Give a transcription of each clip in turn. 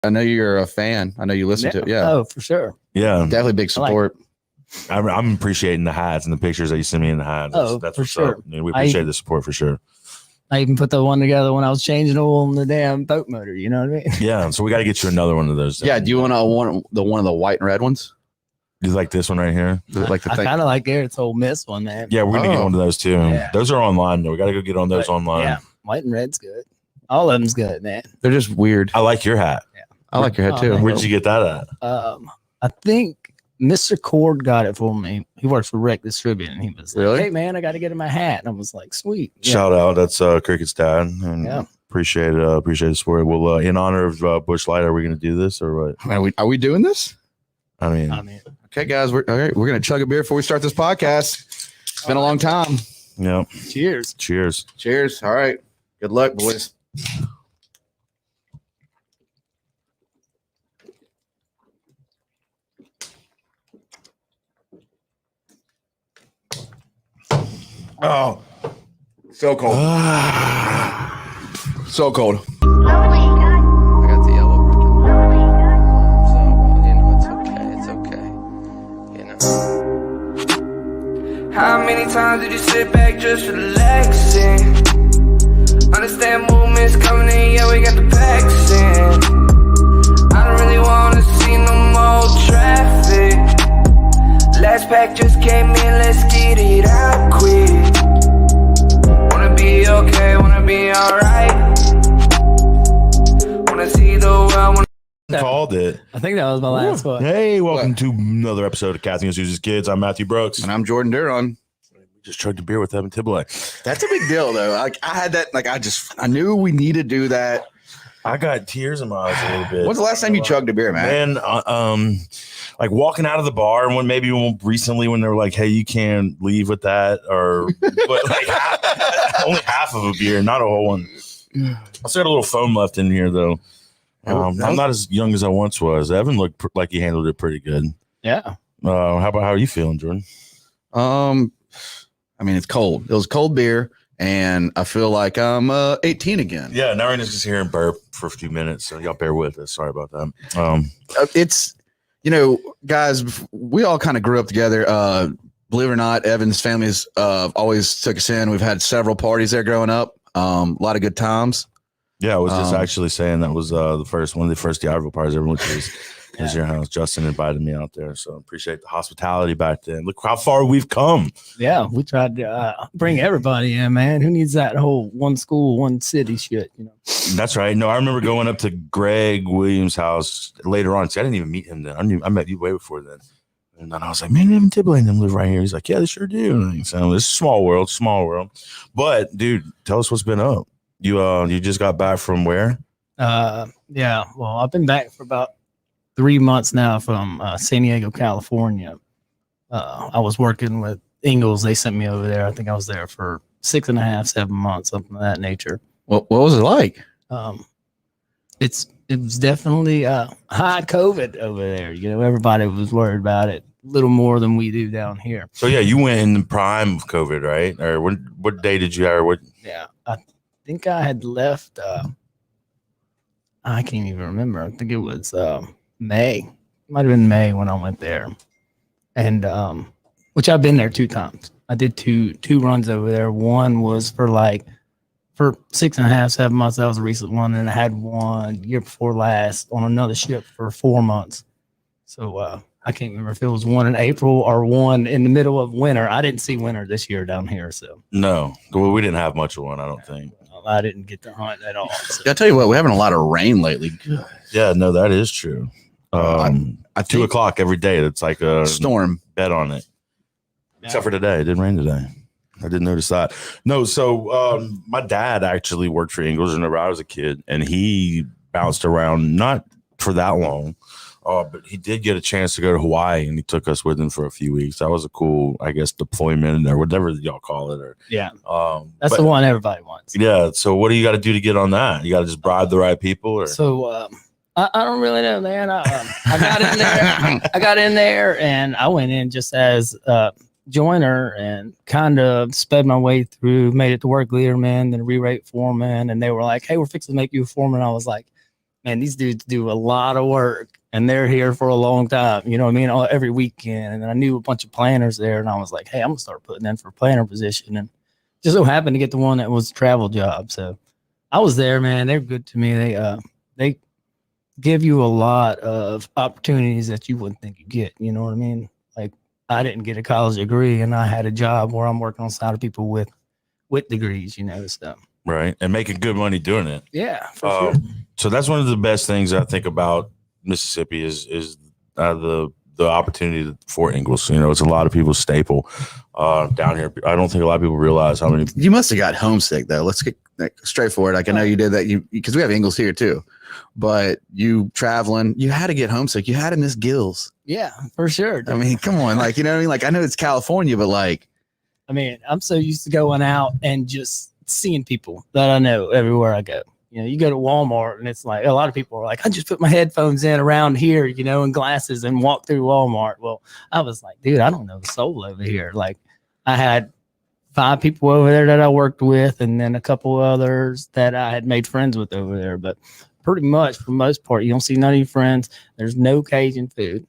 I know you're a fan. I know you listen to it. Yeah. Oh, for sure. Yeah. Definitely big support. I'm appreciating the hats and the pictures that you sent me in the hats. That's for sure. I mean, we appreciate the support for sure. I even put the one together when I was changing oil in the damn boat motor. You know what I mean? Yeah. So we got to get you another one of those. Yeah. Do you want one of the white and red ones? You like this one right here? Like the I thing? kind of like Garrett's old Miss one, man. Yeah, we're gonna get one of those too. Yeah. Those are online though. We got to go get on those online. Yeah, white and red's good. All of them's good, man. They're just weird. I like your hat. Yeah. I like your hat too. man. Where did you get that at? I think Mr. Cord got it for me. He works for Rec Distributing. And he was like, Really? "Hey, man, I got to get in my hat." And I was like, "Sweet." Yeah. Shout out. That's Cricket's dad. And Yeah. Appreciate the support. Well, in honor of Busch Light, are we gonna do this or what? Are we doing this? I mean, Okay, guys. We're gonna chug a beer before we start this podcast. It's been a long time. yeah. Cheers. Cheers. Cheers. All right. Good luck, boys. Oh, so cold. So cold. I got the yellow ribbon. So, you know, it's okay. You know. How many times did you sit back just relaxing? Understand movements coming in, yeah, we got the packs in. I don't really wanna see no more traffic. Last pack just came in, let's get it out quick. Wanna be okay, wanna be alright. Wanna see the world. Called it. I think that was my last one. Hey, welcome to another episode of Kathy and Susie's Kids. I'm Matthew Brooks. And I'm Jordan Duron. We just chugged a beer with Evan Tiblier. That's a big deal, though. Like I had that. Like I knew we need to do that. I got tears in my eyes a little bit. When's the last time you chugged a beer, man? Man, like walking out of the bar, and maybe recently when they were like, "Hey, you can't leave with that," or but like only half of a beer, not a whole one. I still got a little foam left in here, though. I'm not as young as I once was. Evan looked like he handled it pretty good. Yeah. How are you feeling, Jordan? I mean, it's cold. It was cold beer, and I feel like I'm 18 again. Yeah, now we're just here and burp for a few minutes, so y'all bear with us. Sorry about that. It's, guys, we all kind of grew up together. Believe it or not, Evan's family's always took us in. We've had several parties there growing up. A lot of good times. Yeah, I was just actually saying that was one of the first Diarville parties I ever went to was your house. Justin invited me out there, so appreciate the hospitality back then. Look how far we've come. Yeah, we tried to bring everybody in, man. Who needs that whole one school, one city shit, That's right. No, I remember going up to Greg Williams' house later on. See, I didn't even meet him then. I met you way before then. And then I was like, man, Evan Tiblier and them live right here. He's like, yeah, they sure do. So it's a small world. But, dude, tell us what's been up. You just got back from where? Yeah, well, I've been back for about 3 months now from San Diego, California. I was working with Ingalls. They sent me over there. I think I was there for 6.5, 7 months, something of that nature. What was it like? It was definitely high COVID over there. Everybody was worried about it a little more than we do down here. So yeah, you went in the prime of COVID, right? Or what day did you? Or what? Yeah, I think I had left. I can't even remember. I think it was May. Might have been May when I went there, and which I've been there 2 times. I did two runs over there. One was for 6.5, 7 months. That was a recent one, and I had one year before last on another ship for 4 months. So I can't remember if it was one in April or one in the middle of winter. I didn't see winter this year down here, so No, well, we didn't have much of one. I don't think. I didn't get to hunt at all. So. I tell you what, we're having a lot of rain lately. Yeah, no, that is true. I 2 o'clock every day. It's like a storm. Bet on it. Yeah. Except for today, it didn't rain today. I didn't notice that. No, so my dad actually worked for Ingalls whenever I was a kid, and he bounced around not for that long, but he did get a chance to go to Hawaii, and he took us with him for a few weeks. That was a cool, I guess, deployment or whatever y'all call it. Or Yeah, that's the one everybody wants. Yeah. So what do you got to do to get on that? You got to just bribe the right people, or So I don't really know, man. I got in there. I got in there, and I went in just as joiner and kind of sped my way through, made it to work leader man, then re-rate foreman, and they were like, "Hey, we're fixing to make you a foreman." I was like, man, these dudes do a lot of work and they're here for a long time. You know what I mean? Every weekend. And then I knew a bunch of planners there, and I was like, hey, I'm gonna start putting in for a planner position. And just so happened to get the one that was a travel job. So I was there, man. They're good to me. They give you a lot of opportunities that you wouldn't think you get. You know what I mean? Like, I didn't get a college degree, and I had a job where I'm working on side of people with degrees, you know, stuff. Right. And making good money doing it. Yeah, for sure. So that's one of the best things I think about Mississippi is the opportunity to Fort Ingalls. You know, it's a lot of people's staple down here. I don't think a lot of people realize how many. You must have got homesick though. Let's get straightforward. Like I know you did that. Because we have Ingalls here too, but you traveling, you had to get homesick. You had to miss Gills. Yeah, for sure. I mean, come on, like you know what I mean. Like I know it's California, but like, I mean, I'm so used to going out and just seeing people that I know everywhere I go. You know, you go to Walmart and it's like a lot of people are like, I just put my headphones in around here, you know, and glasses and walk through Walmart. Well, I was like, dude, I don't know the soul over here. Like I had 5 people over there that I worked with, and then a couple others that I had made friends with over there. But pretty much for the most part, you don't see none of your friends. There's no Cajun food.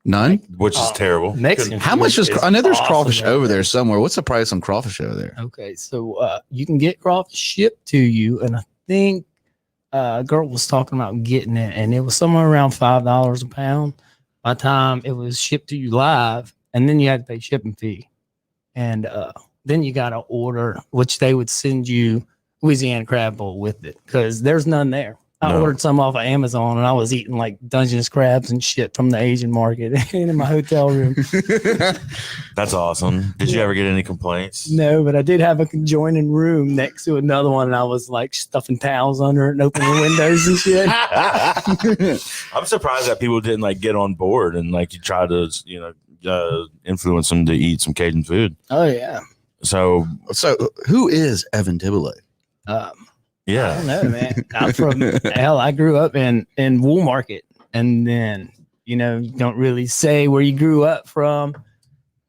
none. Which is terrible. Mexican. How much food is? I know there's awesome crawfish over there somewhere. What's the price on crawfish over there? Okay, so you can get crawfish shipped to you, and I think a girl was talking about getting it, and it was somewhere around $5 a pound. By the time it was shipped to you live, and then you had to pay shipping fee, and then you got to order, which they would send you Louisiana crab bowl with it because there's none there. I ordered some off of Amazon, and I was eating like Dungeness crabs and shit from the Asian market in my hotel room. That's awesome. Did you ever get any complaints? No, but I did have a conjoining room next to another one, and I was like stuffing towels under it and opening the windows and shit. I'm surprised that people didn't like get on board and like you try to, you know, influence them to eat some Cajun food. Oh yeah. So who is Evan Tiblier? I yeah, don't know, man. I'm from hell. I grew up in Wool Market, and then you know you don't really say where you grew up from,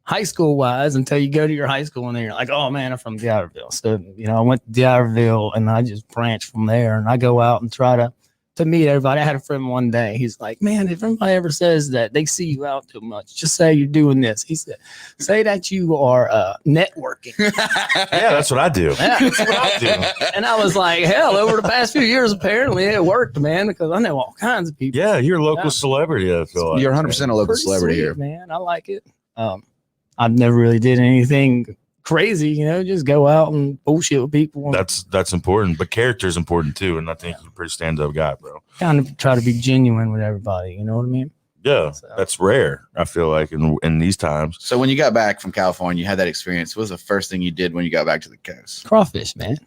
high school wise, until you go to your high school, and then you're like, oh man, I'm from D'Iberville. So you know, I went to D'Iberville, and I just branched from there, and I go out and try to meet everybody. I had a friend one day. He's like, man, if anybody ever says that they see you out too much, just say you're doing this. He said, say that you are networking. yeah, that's what I do. Yeah, that's what I do. And I was like, hell, over the past few years, apparently it worked, man, because I know all kinds of people. Yeah, you're a local celebrity. I feel like You're 100% a local Pretty celebrity sweet, here. man. I like it. I've never really did anything crazy, you know, just go out and bullshit with people. That's important, but character is important too. And I think you're a pretty stand-up guy, bro. Kind of try to be genuine with everybody. You know what I mean? Yeah, So- that's rare. I feel like in these times. So when you got back from California, you had that experience. What was the first thing you did when you got back to the coast? Crawfish, man.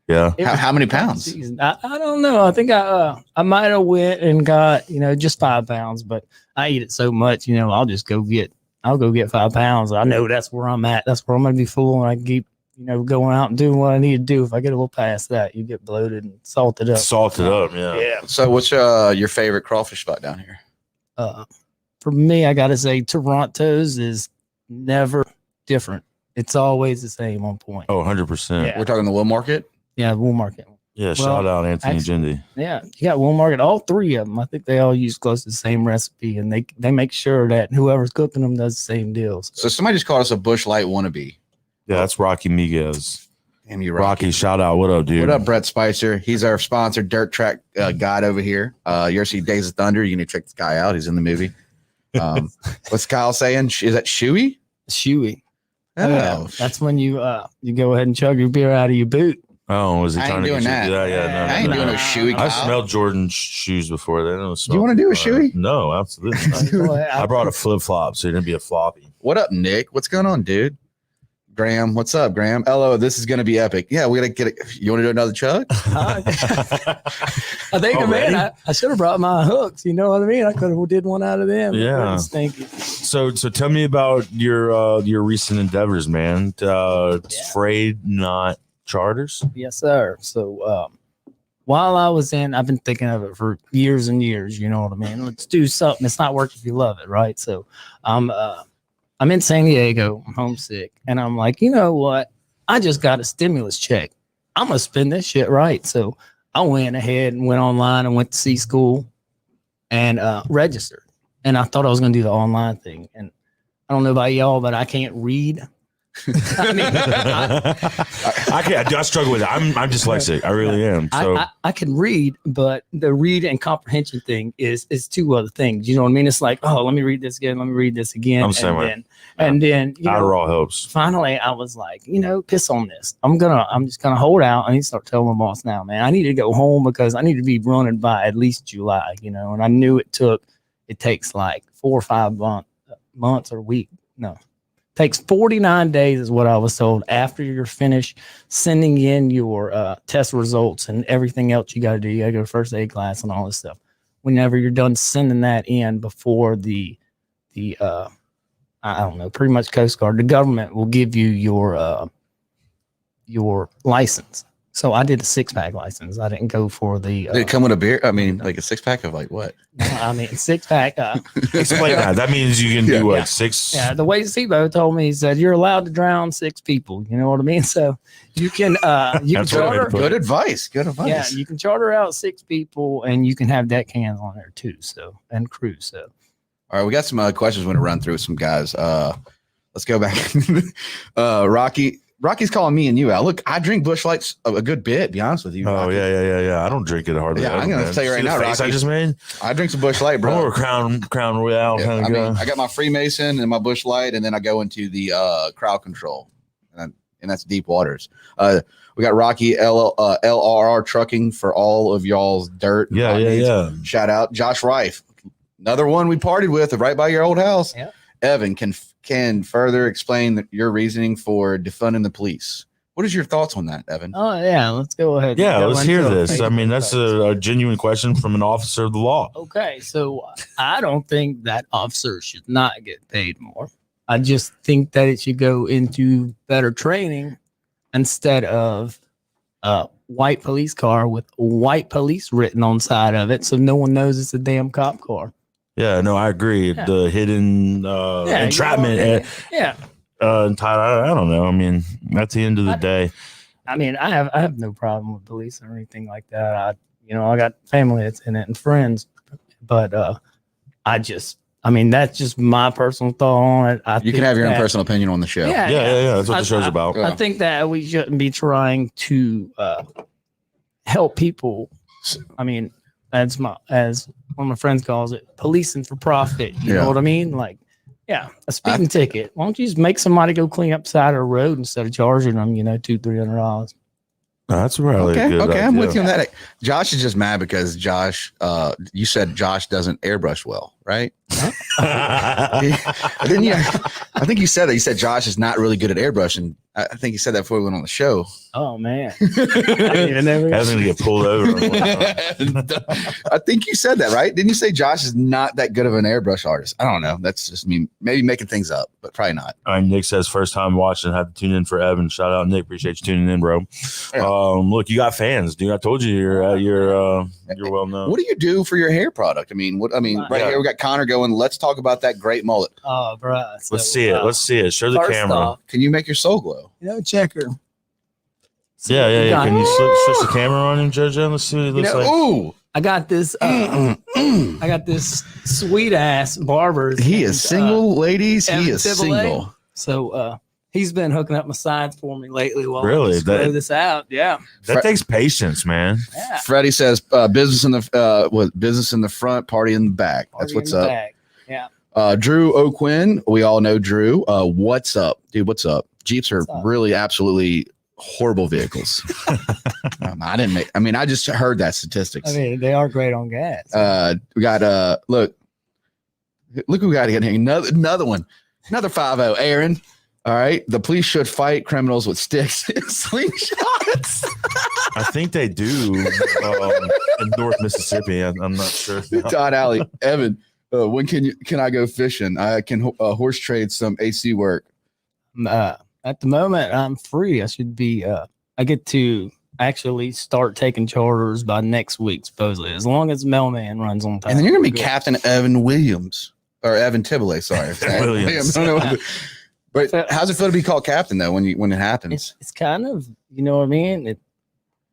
Yeah, It How, was how many pounds? season. I don't know. I think I might have went and got, you know, just 5 pounds, but I eat it so much, you know, I'll go get 5 pounds. I know that's where I'm at. That's where I'm going to be full, and I can keep, you know, going out and doing what I need to do. If I get a little past that, you get bloated and salted up. salted up. Yeah. Yeah. So what's your favorite crawfish spot down here? For me, I got to say Toronto's is never different. It's always the same on point. Oh, 100%. Yeah. We're talking the Wool Market. Yeah, Wool Market. Yeah. Shout out Anthony actually- Jindy. Yeah, you got Wool Market. All 3 of them. I think they all use close to the same recipe, and they make sure that whoever's cooking them does the same deals. So somebody just called us a Busch Light wannabe. Yeah, that's Rocky Miguez. Damn you, Rocky, shout out. What up, dude? What up, Brett Spicer? He's our sponsor, Dirt Track Guide over here. You ever see Days of Thunder? You need to check this guy out. He's in the movie. What's Kyle saying? Is that Shoey? Shoey. Oh, That's when you go ahead and chug your beer out of your boot. Oh, was he I ain't trying to doing get you? that. Yeah, no, I ain't no, doing no. no shoey. I Kyle. smelled Jordan's shoes before. They don't smell. You wanna do a shoey? No, absolutely not. I brought a flip flop, so it didn't be a floppy. What up, Nick? What's going on, dude? Graham, what's up, Graham? Hello, this is gonna be epic. Yeah, we gotta get it. You want to do another chug? I think, Already? man, I should have brought my hooks. You know what I mean? I could have did one out of them. Yeah. Pretty stinky. So tell me about your recent endeavors, man. Frayed Knot Charters. Yes, sir. So while I was I've been thinking of it for years and years. You know what I mean? Let's do something. It's not work if you love it, right? So I'm in San Diego. I'm homesick, and I'm like, you know what? I just got a stimulus check. I'm gonna spend this shit right. So I went ahead and went online and went to C school and registered. And I thought I was going to do the online thing. And I don't know about y'all, but I can't read. I mean, I can't. I struggle with it. I'm dyslexic. I really am. So I can read, but the read and comprehension thing is two other things. You know what I mean? It's like, oh, let me read this again. Let me read this again. I'm the same way. And then you know, Adderall helps. finally, I was like, piss on this. I'm just gonna hold out. I need to start telling my boss now, man. I need to go home because I need to be running by at least July. And I knew it takes like 4 or 5 months or a week. No. Takes 49 days is what I was told after you're finished sending in your test results and everything else you got to do. You got to go to first aid class and all this stuff. Whenever you're done sending that in before the I don't know, pretty much Coast Guard, the government will give you your license. So I did a 6-pack license. I didn't go for the. Did it come with a beer? I mean, like a 6-pack of like what? I mean, 6-pack. Explain that. That means you can do what? Yeah. 6? Yeah, the way SIBO told me, he said you're allowed to drown 6 people. You know what I mean? So you can That's what I charter. put Good advice. Good advice. Yeah, you can charter out 6 people, and you can have deck hands on there too. So and crew. So All right, we got some questions we want to run through with some guys. Let's go back. Rocky's calling me and you out. Look, I drink Busch Lights a good bit, be honest with you. Oh, Rocky. yeah. I don't drink it hardly. Yeah, I'm going to tell you right now, face Rocky. I just made? I drink some Busch Light, bro. I'm more Crown Royale kind of guy. I got my Freemason and my Busch Light, and then I go into the crowd control, and that's deep waters. We got Rocky LRR Trucking for all of y'all's dirt. Yeah. Shout out Josh Rife, another one we partied with right by your old house. Yeah. Evan can further explain your reasoning for defunding the police. What is your thoughts on that, Evan? oh yeah, let's go ahead. Yeah, Go let's into hear it. this. I mean, that's a genuine question from an officer of the law. Okay, so I don't think that officers should not get paid more. I just think that it should go into better training instead of a white police car with white police written on side of it, so no one knows it's a damn cop car. Yeah, no, I agree. Yeah. The hidden entrapment. Yeah. I don't know. I mean, at the end of the day, I mean, I have no problem with police or anything like that. I got family that's in it and friends, but I mean, that's just my personal thought on it. You can have your own personal opinion on the show. Yeah, That's what the show's about. I think that we shouldn't be trying to help people. I mean, as one of my friends calls it, policing for profit. You know what I mean? Like, yeah, a speeding ticket. Why don't you just make somebody go clean up the side of the road instead of charging them, $200-$300? That's really good. Okay, I'm idea. with you on that. Josh is just mad because Josh, you said Josh doesn't airbrush well, right? I think you said that. You said Josh is not really good at airbrushing. I think you said that before we went on the show. Oh man, I didn't even know. Having to get pulled over. I think you said that, right? Didn't you say Josh is not that good of an airbrush artist? I don't know. That's just me, maybe making things up, but probably not. All right, Nick says first time watching, have to tune in for Evan. Shout out, Nick. Appreciate you tuning in, bro. Look, you got fans, dude. I told you you're well known. What do you do for your hair product? Right here we got Connor going. Let's talk about that great mullet. Oh, bro. So, Let's see it. Let's see it. Show the first camera. off, Can you make your soul glow? checker. Yeah. Can you switch the camera on him, JoJo? Let's see what it looks like. Ooh, I got this. I got this sweet ass barber. he is single, ladies. He Evan is Tiblier. single. So he's been hooking up my sides for me lately while Really? I grow this out. Yeah. That takes patience, man. Yeah. Freddie says business in the front, party in the back. That's Party what's in the up. bag. Yeah. Drew O'Quinn, we all know Drew. What's up, dude? What's up? Jeeps are really absolutely horrible vehicles. I just heard that statistics. I mean, they are great on gas. We got look who we got here. Another one, another 5-0. Aaron. All right, the police should fight criminals with sticks and slingshots. I think they do in North Mississippi. I'm not sure. Todd Alley, Evan. When can I go fishing? I can horse trade some AC work. At the moment, I'm free. I should be. I get to actually start taking charters by next week, supposedly, as long as Mailman runs on time. And then you're gonna be Captain Evan Williams or Evan Tiblier. Sorry, Williams. I don't know. But how's it feel to be called captain though when it happens? It's kind of, you know what I mean.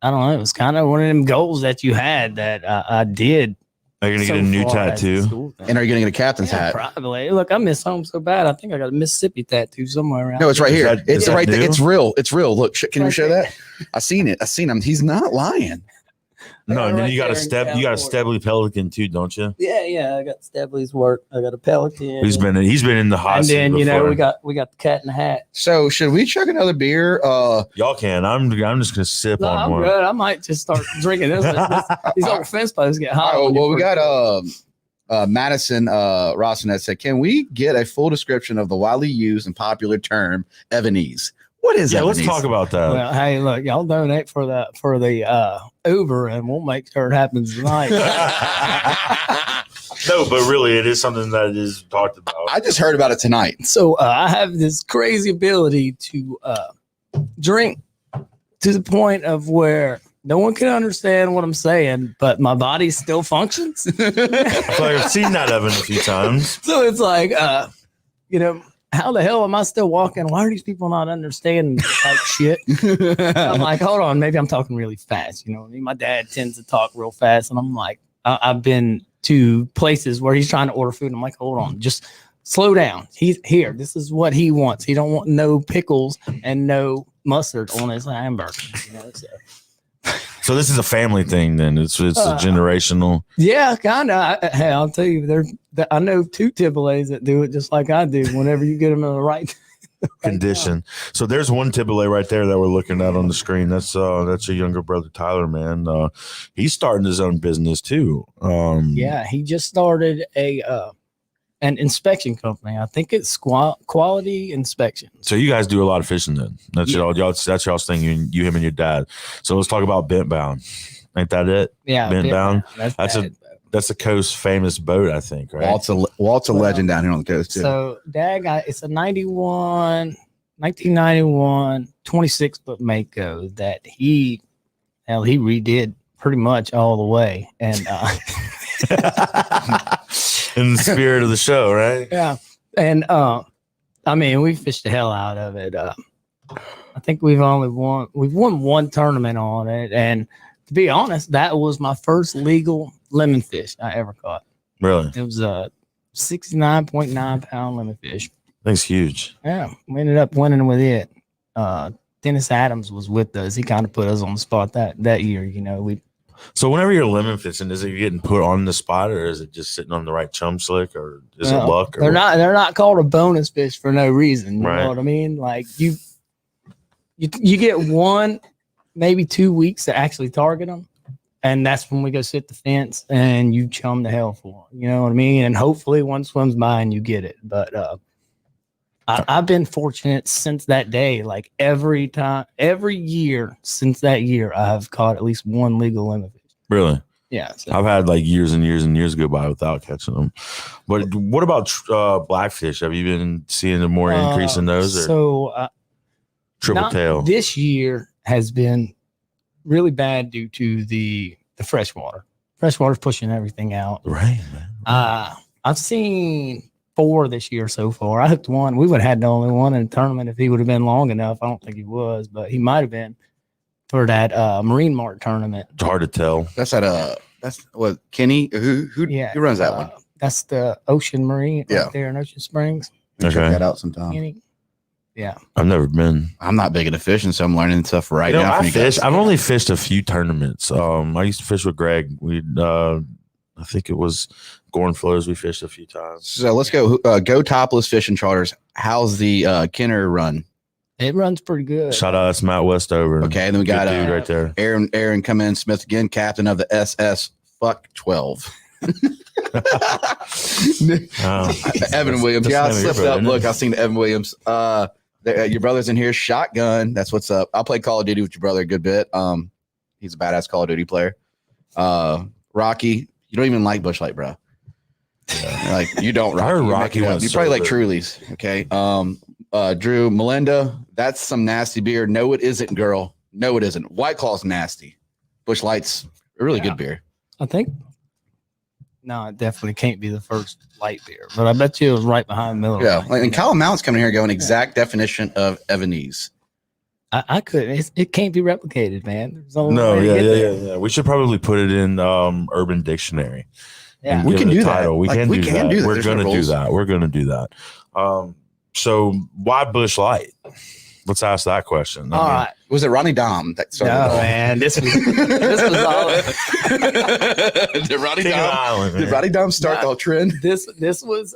I don't know. It was kind of one of them goals that you had that I did. Are you gonna get a new tattoo? And are you going to get a captain's hat? Probably. Look, I miss home so bad. I think I got a Mississippi tattoo somewhere around. No, it's right Is here. that- It's is that right there. new? It's real. It's real. Look, can you Right show there. that? I seen it. I seen him. He's not lying. No, got it and then right you got a there in step. You got a California. Stebley Pelican too, don't you? Yeah. I got Stebley's work. I got a Pelican. He's been in the hot And seat then before. we got the Cat in the Hat. So should we chug another beer? Y'all can. I'm just gonna sip No, on I'm one. good. I might just start drinking this. These old fence posts get hot. Oh, when you well, we first- got Madison Rossinet said, can we get a full description of the widely used and popular term Evanese? What is Yeah, Evanese? let's talk about that. Well, hey, look, y'all donate for the Uber, and we'll make sure it happens tonight. No, but really, it is something that is talked about. I just heard about it tonight. So I have this crazy ability to drink to the point of where no one can understand what I'm saying, but my body still functions. So I've seen that Evan a few times. So it's like, how the hell am I still walking? Why are these people not understanding like shit? I'm like, hold on, maybe I'm talking really fast. You know what I mean? My dad tends to talk real fast, and I'm like, I've been to places where he's trying to order food. And I'm like, hold on, just slow down. He's here. This is what he wants. He don't want no pickles and no mustard on his hamburger. You know, so. So this is a family thing, then. It's a generational. Yeah, kind of. Hey, I'll tell you, I know two Tibliers that do it just like I do. Whenever you get them in the right Condition. So there's one Tiblier right there that we're looking at on the screen. That's your younger brother Tyler, man. He's starting his own business too. Yeah, he just started an inspection company. I think it's Quality Inspection. So you guys do a lot of fishing then. That's y'all. That's y'all's thing. You, him, and your dad. So let's talk about Bent Bound. Ain't that it? Yeah, Bent Bound. That's That's the coast's famous boat, I think. Right. Walt's a legend down here on the coast too. So Dad got it's a 1991 26-foot Mako that he redid pretty much all the way, and In the spirit of the show, right? yeah, and I mean we fished the hell out of it. I think we've won one tournament on it, and to be honest, that was my first legal lemon fish I ever caught. Really? It was a 69.9 pound lemon fish. That's huge. Yeah, we ended up winning with it. Dennis Adams was with us. He kind of put us on the spot that year. You know, So whenever you're lemon fishing, is it getting put on the spot, or is it just sitting on the right chum slick, or is it luck? Or they're not called a bonus fish for no reason. You Right. know what I mean? Like you get 1, maybe 2 weeks to actually target them, and that's when we go sit the fence and you chum the hell for them. You know what I mean? And hopefully one swims by and you get it. But I've been fortunate since that day. Like every year since that year, I've caught at least one legal lemon fish. Really? Yeah. So, I've had like years and years and years go by without catching them. But what about blackfish? Have you been seeing a more increase in those, or So triple tail? this year has been really bad due to the freshwater. Freshwater's pushing everything out. Right, man. I've seen 4 this year so far. I hooked one. We would have had the only one in the tournament if he would have been long enough. I don't think he was, but he might have been for that Marine Mart tournament. It's hard to tell. That's at that's what Kenny who runs that one. That's the Ocean Marine Yeah. right there in Ocean Springs. Check Okay. that out sometime. Kenny. Yeah. I've never been. I'm not big into fishing, so I'm learning stuff right You know, now. from I you guys. fish. I've only fished a few tournaments. I used to fish with Greg. I think it was Gorn Flows. We fished a few times. So let's go topless fishing charters. How's the Kenner run? It runs pretty good. Shout out, that's Matt Westover. Okay, and then we got Good dude right there. Aaron come in Smith again, captain of the SS Fuck 12. Evan Williams. Yeah, I slipped up. Look, I seen Evan Williams. Your brother's in here. Shotgun. That's what's up. I'll play Call of Duty with your brother a good bit. He's a badass Call of Duty player. Rocky, you don't even like Busch Light, bro. Like you don't. I heard You Rocky make it up. went You probably like sober. Truly's. Okay. Drew Melinda. That's some nasty beer. No, it isn't, girl. No, it isn't. White Claw's nasty. Busch Light's a really good beer. I think. No, it definitely can't be the first light beer, but I bet you it was right behind Miller Yeah. Lite. And Kyle Mount's coming here going exact definition of Evanese. I couldn't. It can't be replicated, man. There's no No, way to yeah, get yeah, there. yeah, yeah. We should probably put it in Urban Dictionary. Yeah. and We give can it a do that. title. We Like, can we do can that. do that. We're There's no gonna do rules. that. We're gonna do that. So why Busch Light? Let's ask that question. All right. Was it Ronnie Dom that started it No, all? man. This was all. Did Ronnie King of the Dom? Island, Did man. Ronnie Dom start Nah. the whole trend? This was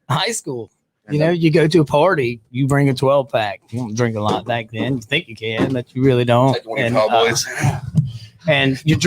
high school. You know, you go to a party, you bring a 12-pack. You don't drink a lot back then. You think you can, but you really don't. Like one of your cowboys. And you're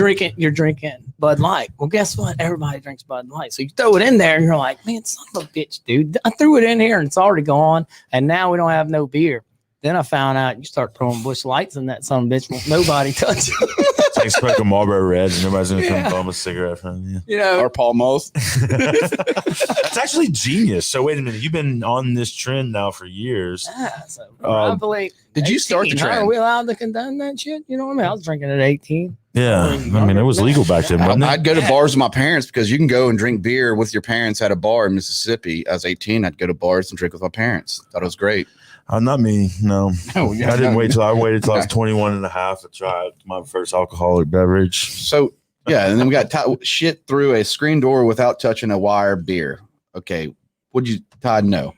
drinking Bud Light. Well, guess what? Everybody drinks Bud Light. So you throw it in there and you're like, man, son of a bitch, dude. I threw it in here and it's already gone. And now we don't have no beer. Then I found out you start throwing Busch Lights in that son of a bitch. Won't nobody touch it. Take smoke a Marlboro Red and nobody's gonna come bum a cigarette from you. You know, Or Paul Moss. That's actually genius. So wait a minute, you've been on this trend now for years. yeah, so probably. Did you start the 18. How trend? Are we allowed to condone that shit? You know what I mean? I was drinking at 18. Yeah, I mean it was legal back then, wasn't it? I'd go to bars with my parents because you can go and drink beer with your parents at a bar in Mississippi. I was 18. I'd go to bars and drink with my parents. Thought it was great. Not me. No, No, I didn't wait till I waited till I was 21 and a half to try my first alcoholic beverage. So, yeah. And then we got shit through a screen door without touching a wire beer. Okay. Would you, Todd? No.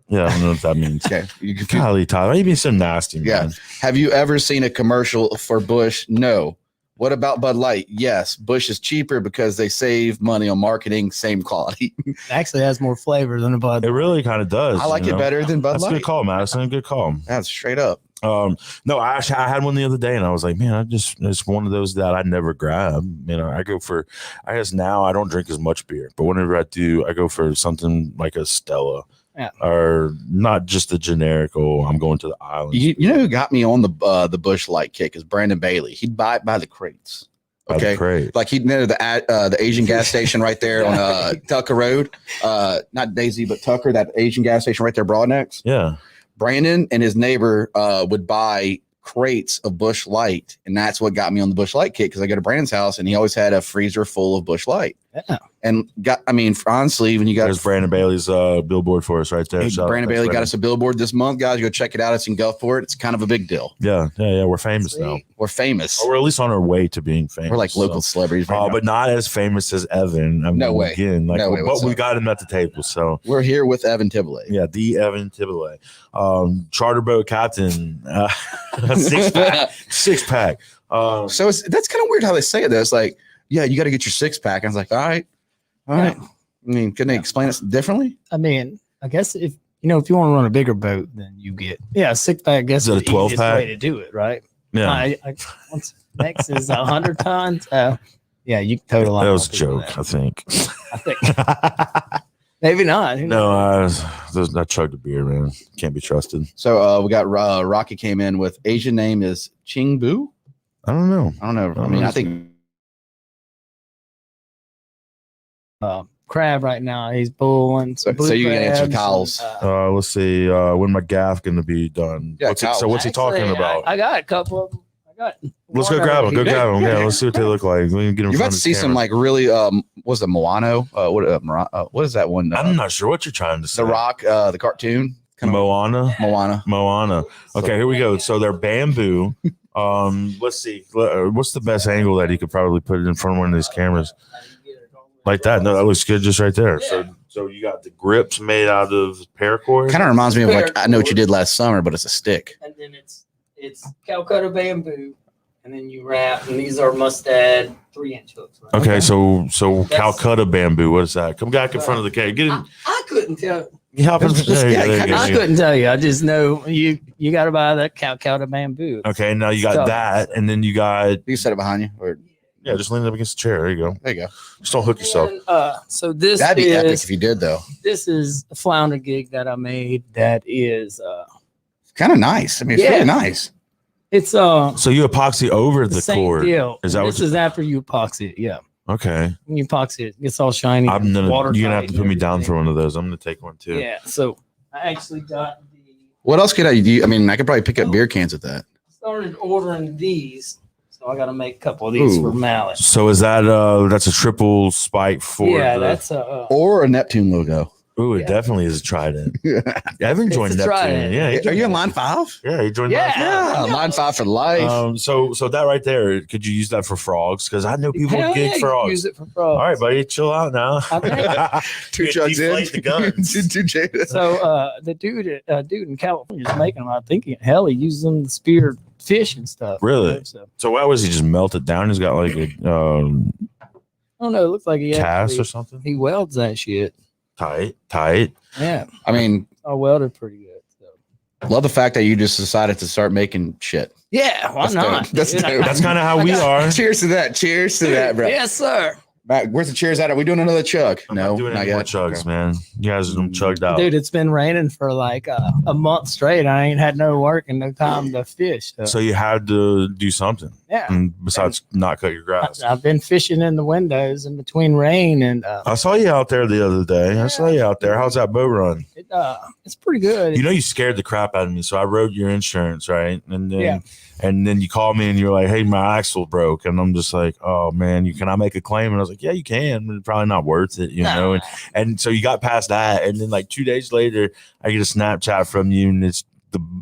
Yeah, I don't know what that means. Okay. You can, Golly, Todd, why you being so nasty, yeah. man? Have you ever seen a commercial for Busch? No. What about Bud Light? Yes. Busch is cheaper because they save money on marketing, same quality. It actually has more flavor than a Bud. It really kind of does. I like it better than Bud That's a Light. good call, Madison. Good call. That's straight up. No, I had one the other day and I was like, man, it's one of those that I never grab. You know, I guess now I don't drink as much beer, but whenever I do, I go for something like a Stella. Yeah. Or not just the generic, I'm going to the islands. You know who got me on the Busch Light kick is Brandon Bailey. He'd buy it by the crates. By the Okay. crate. Like he'd know the Asian gas station right there on Tucker Road. Not Daisy, but Tucker, that Asian gas station right there, Broadnecks. Yeah. Brandon and his neighbor would buy crates of Busch Light, and that's what got me on the Busch Light kick because I go to Brandon's house and he always had a freezer full of Busch Light. Yeah. And honestly, when you got There's Brandon Bailey's billboard for us right there. Hey, Shout out. Brandon Thanks, Bailey got Brandon. us a billboard this month, guys. Go check it out. It's in Gulfport. It's kind of a big deal. Yeah. We're famous Sweet. now. We're famous. Or we're at least on our way to being famous. We're like local celebrities. Right now. But not as famous as Evan. I mean, No way. Again, like, No way but we whatsoever. got him at the table. So We're here with Evan Tiblier. yeah, the Evan Tiblier, charter boat captain, six pack. So that's kind of weird how they say it. Though. It's like, yeah, you got to get your 6-pack. I was like, all right. I mean, can they explain it differently? I mean, I guess if you want to run a bigger boat, then you get a 6-pack. I guess Is it a the easiest 12-pack? way to do it, right? Yeah, Once next is 100 tons. Yeah, you can total. that was a joke. I think. I think maybe not. Who knows? No, I chugged a beer, man. Can't be trusted. So we got Rocky came in with Asian name is Ching Bu. I don't know. I don't know. I mean, I think Crab right now. He's pulling. So you can answer Kyle's. Let's see. When my gaff gonna be done? Yeah, what's he Kyle. talking about? I got a couple of them. Let's go grab them. Go grab them. Yeah, let's see what they look like. We can get them. you're about to see some like really what's the Moano? What is that one? I'm not sure what you're trying to say. The Rock, the cartoon. Moana. Moana. Okay, here we go. So they're bamboo. Let's see. What's the best angle that he could probably put it in front of one of these cameras? Like that. No, that looks good just right there. So you got the grips made out of paracord. Kind of reminds me of like I know what you did last summer, but it's a stick. And then it's Calcutta bamboo, and then you wrap. And these are mustad 3-inch hooks. Right? Okay, so Calcutta bamboo. What is that? Come back in front of the camera. Get in. I couldn't tell. Hop in. There you go. I couldn't tell you. I just know you got to buy that Calcutta bamboo. Okay, now you got Stuff. that, and then you got You can set it behind you, or yeah, just lean it up against the chair. There you go. there you go. Just don't hook yourself. And, so this That'd be epic is if you did, though. this is a flounder gig that I made. That is Kind of nice. I mean, it's Yeah. really nice. it's So you epoxy over the same cord. deal. Is that this what? is after you epoxy it? Yeah, Okay. when you epoxy it, it's all shiny. You're gonna have to put me down for one. one of those. I'm gonna take one too. Yeah. So I actually got What else could I do? I mean, I could probably pick up beer cans with that. started ordering these. So I got to make a couple of these Ooh. for Mallet. So is that that's a triple spike for Yeah, the, that's a Or a Neptune logo. Ooh, it definitely is a trident. Evan joined It's a Neptune. trident. Yeah, Are you in line 5? Yeah, he joined. Yeah. Neptune. Yeah, line 5 for life. So that right there, could you use that for frogs? Because I know people Hell gig yeah, you frogs. use it for frogs. All right, buddy, chill out now. Two chugs in. Deflate the guns. Two chugs. So the dude in California is making them. I think hell, he uses them to spear fish and stuff. Really? You know, so So why was he just melted down? He's got like a I don't know. It looks like he cast actually, or something. he welds that shit. Tight. Yeah, I mean, I welded pretty good. So. love the fact that you just decided to start making shit. Yeah, why That's not? dope. That's Dude, dope. That's kind of how we are. Cheers to that. Cheers to that, bro. Yes, sir. Matt, where's the cheers at? Are we doing another chug? I'm No, not doing any more chugs, Okay. man. You guys are chugged out. Dude, it's been raining for like a month straight. I ain't had no work and no time to fish. So, So you had to do something yeah, besides not cut your grass. I've been fishing in the windows in between rain and I saw you out there the other day. I saw you out there. How's that boat run? it's pretty good. You know, you scared the crap out of me. So I wrote your insurance, right? And then you called me and you're like, "Hey, my axle broke," and I'm just like, "Oh man, can I make a claim?" And I was like, "Yeah, you can, but it's probably not worth it, you know." And so you got past that, and then like 2 days later, I get a Snapchat from you, and it's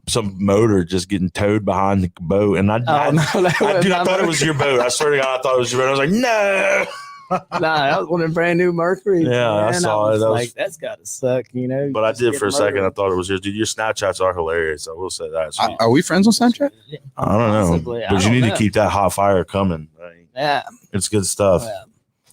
some motor just getting towed behind the boat, and I thought it was your boat. I swear to God, I thought it was your boat. I was like, "No." That was one of the brand new Mercury. Yeah, I saw it. That was, that's got to suck, you know. But I just did get for a second. I motor. thought it was yours. Dude, your Snapchats are hilarious. I will say that. So, Are we friends on Snapchat? I don't know, Possibly. I but you don't need know. to keep that hot fire coming. Like, Yeah. it's good stuff. Yeah.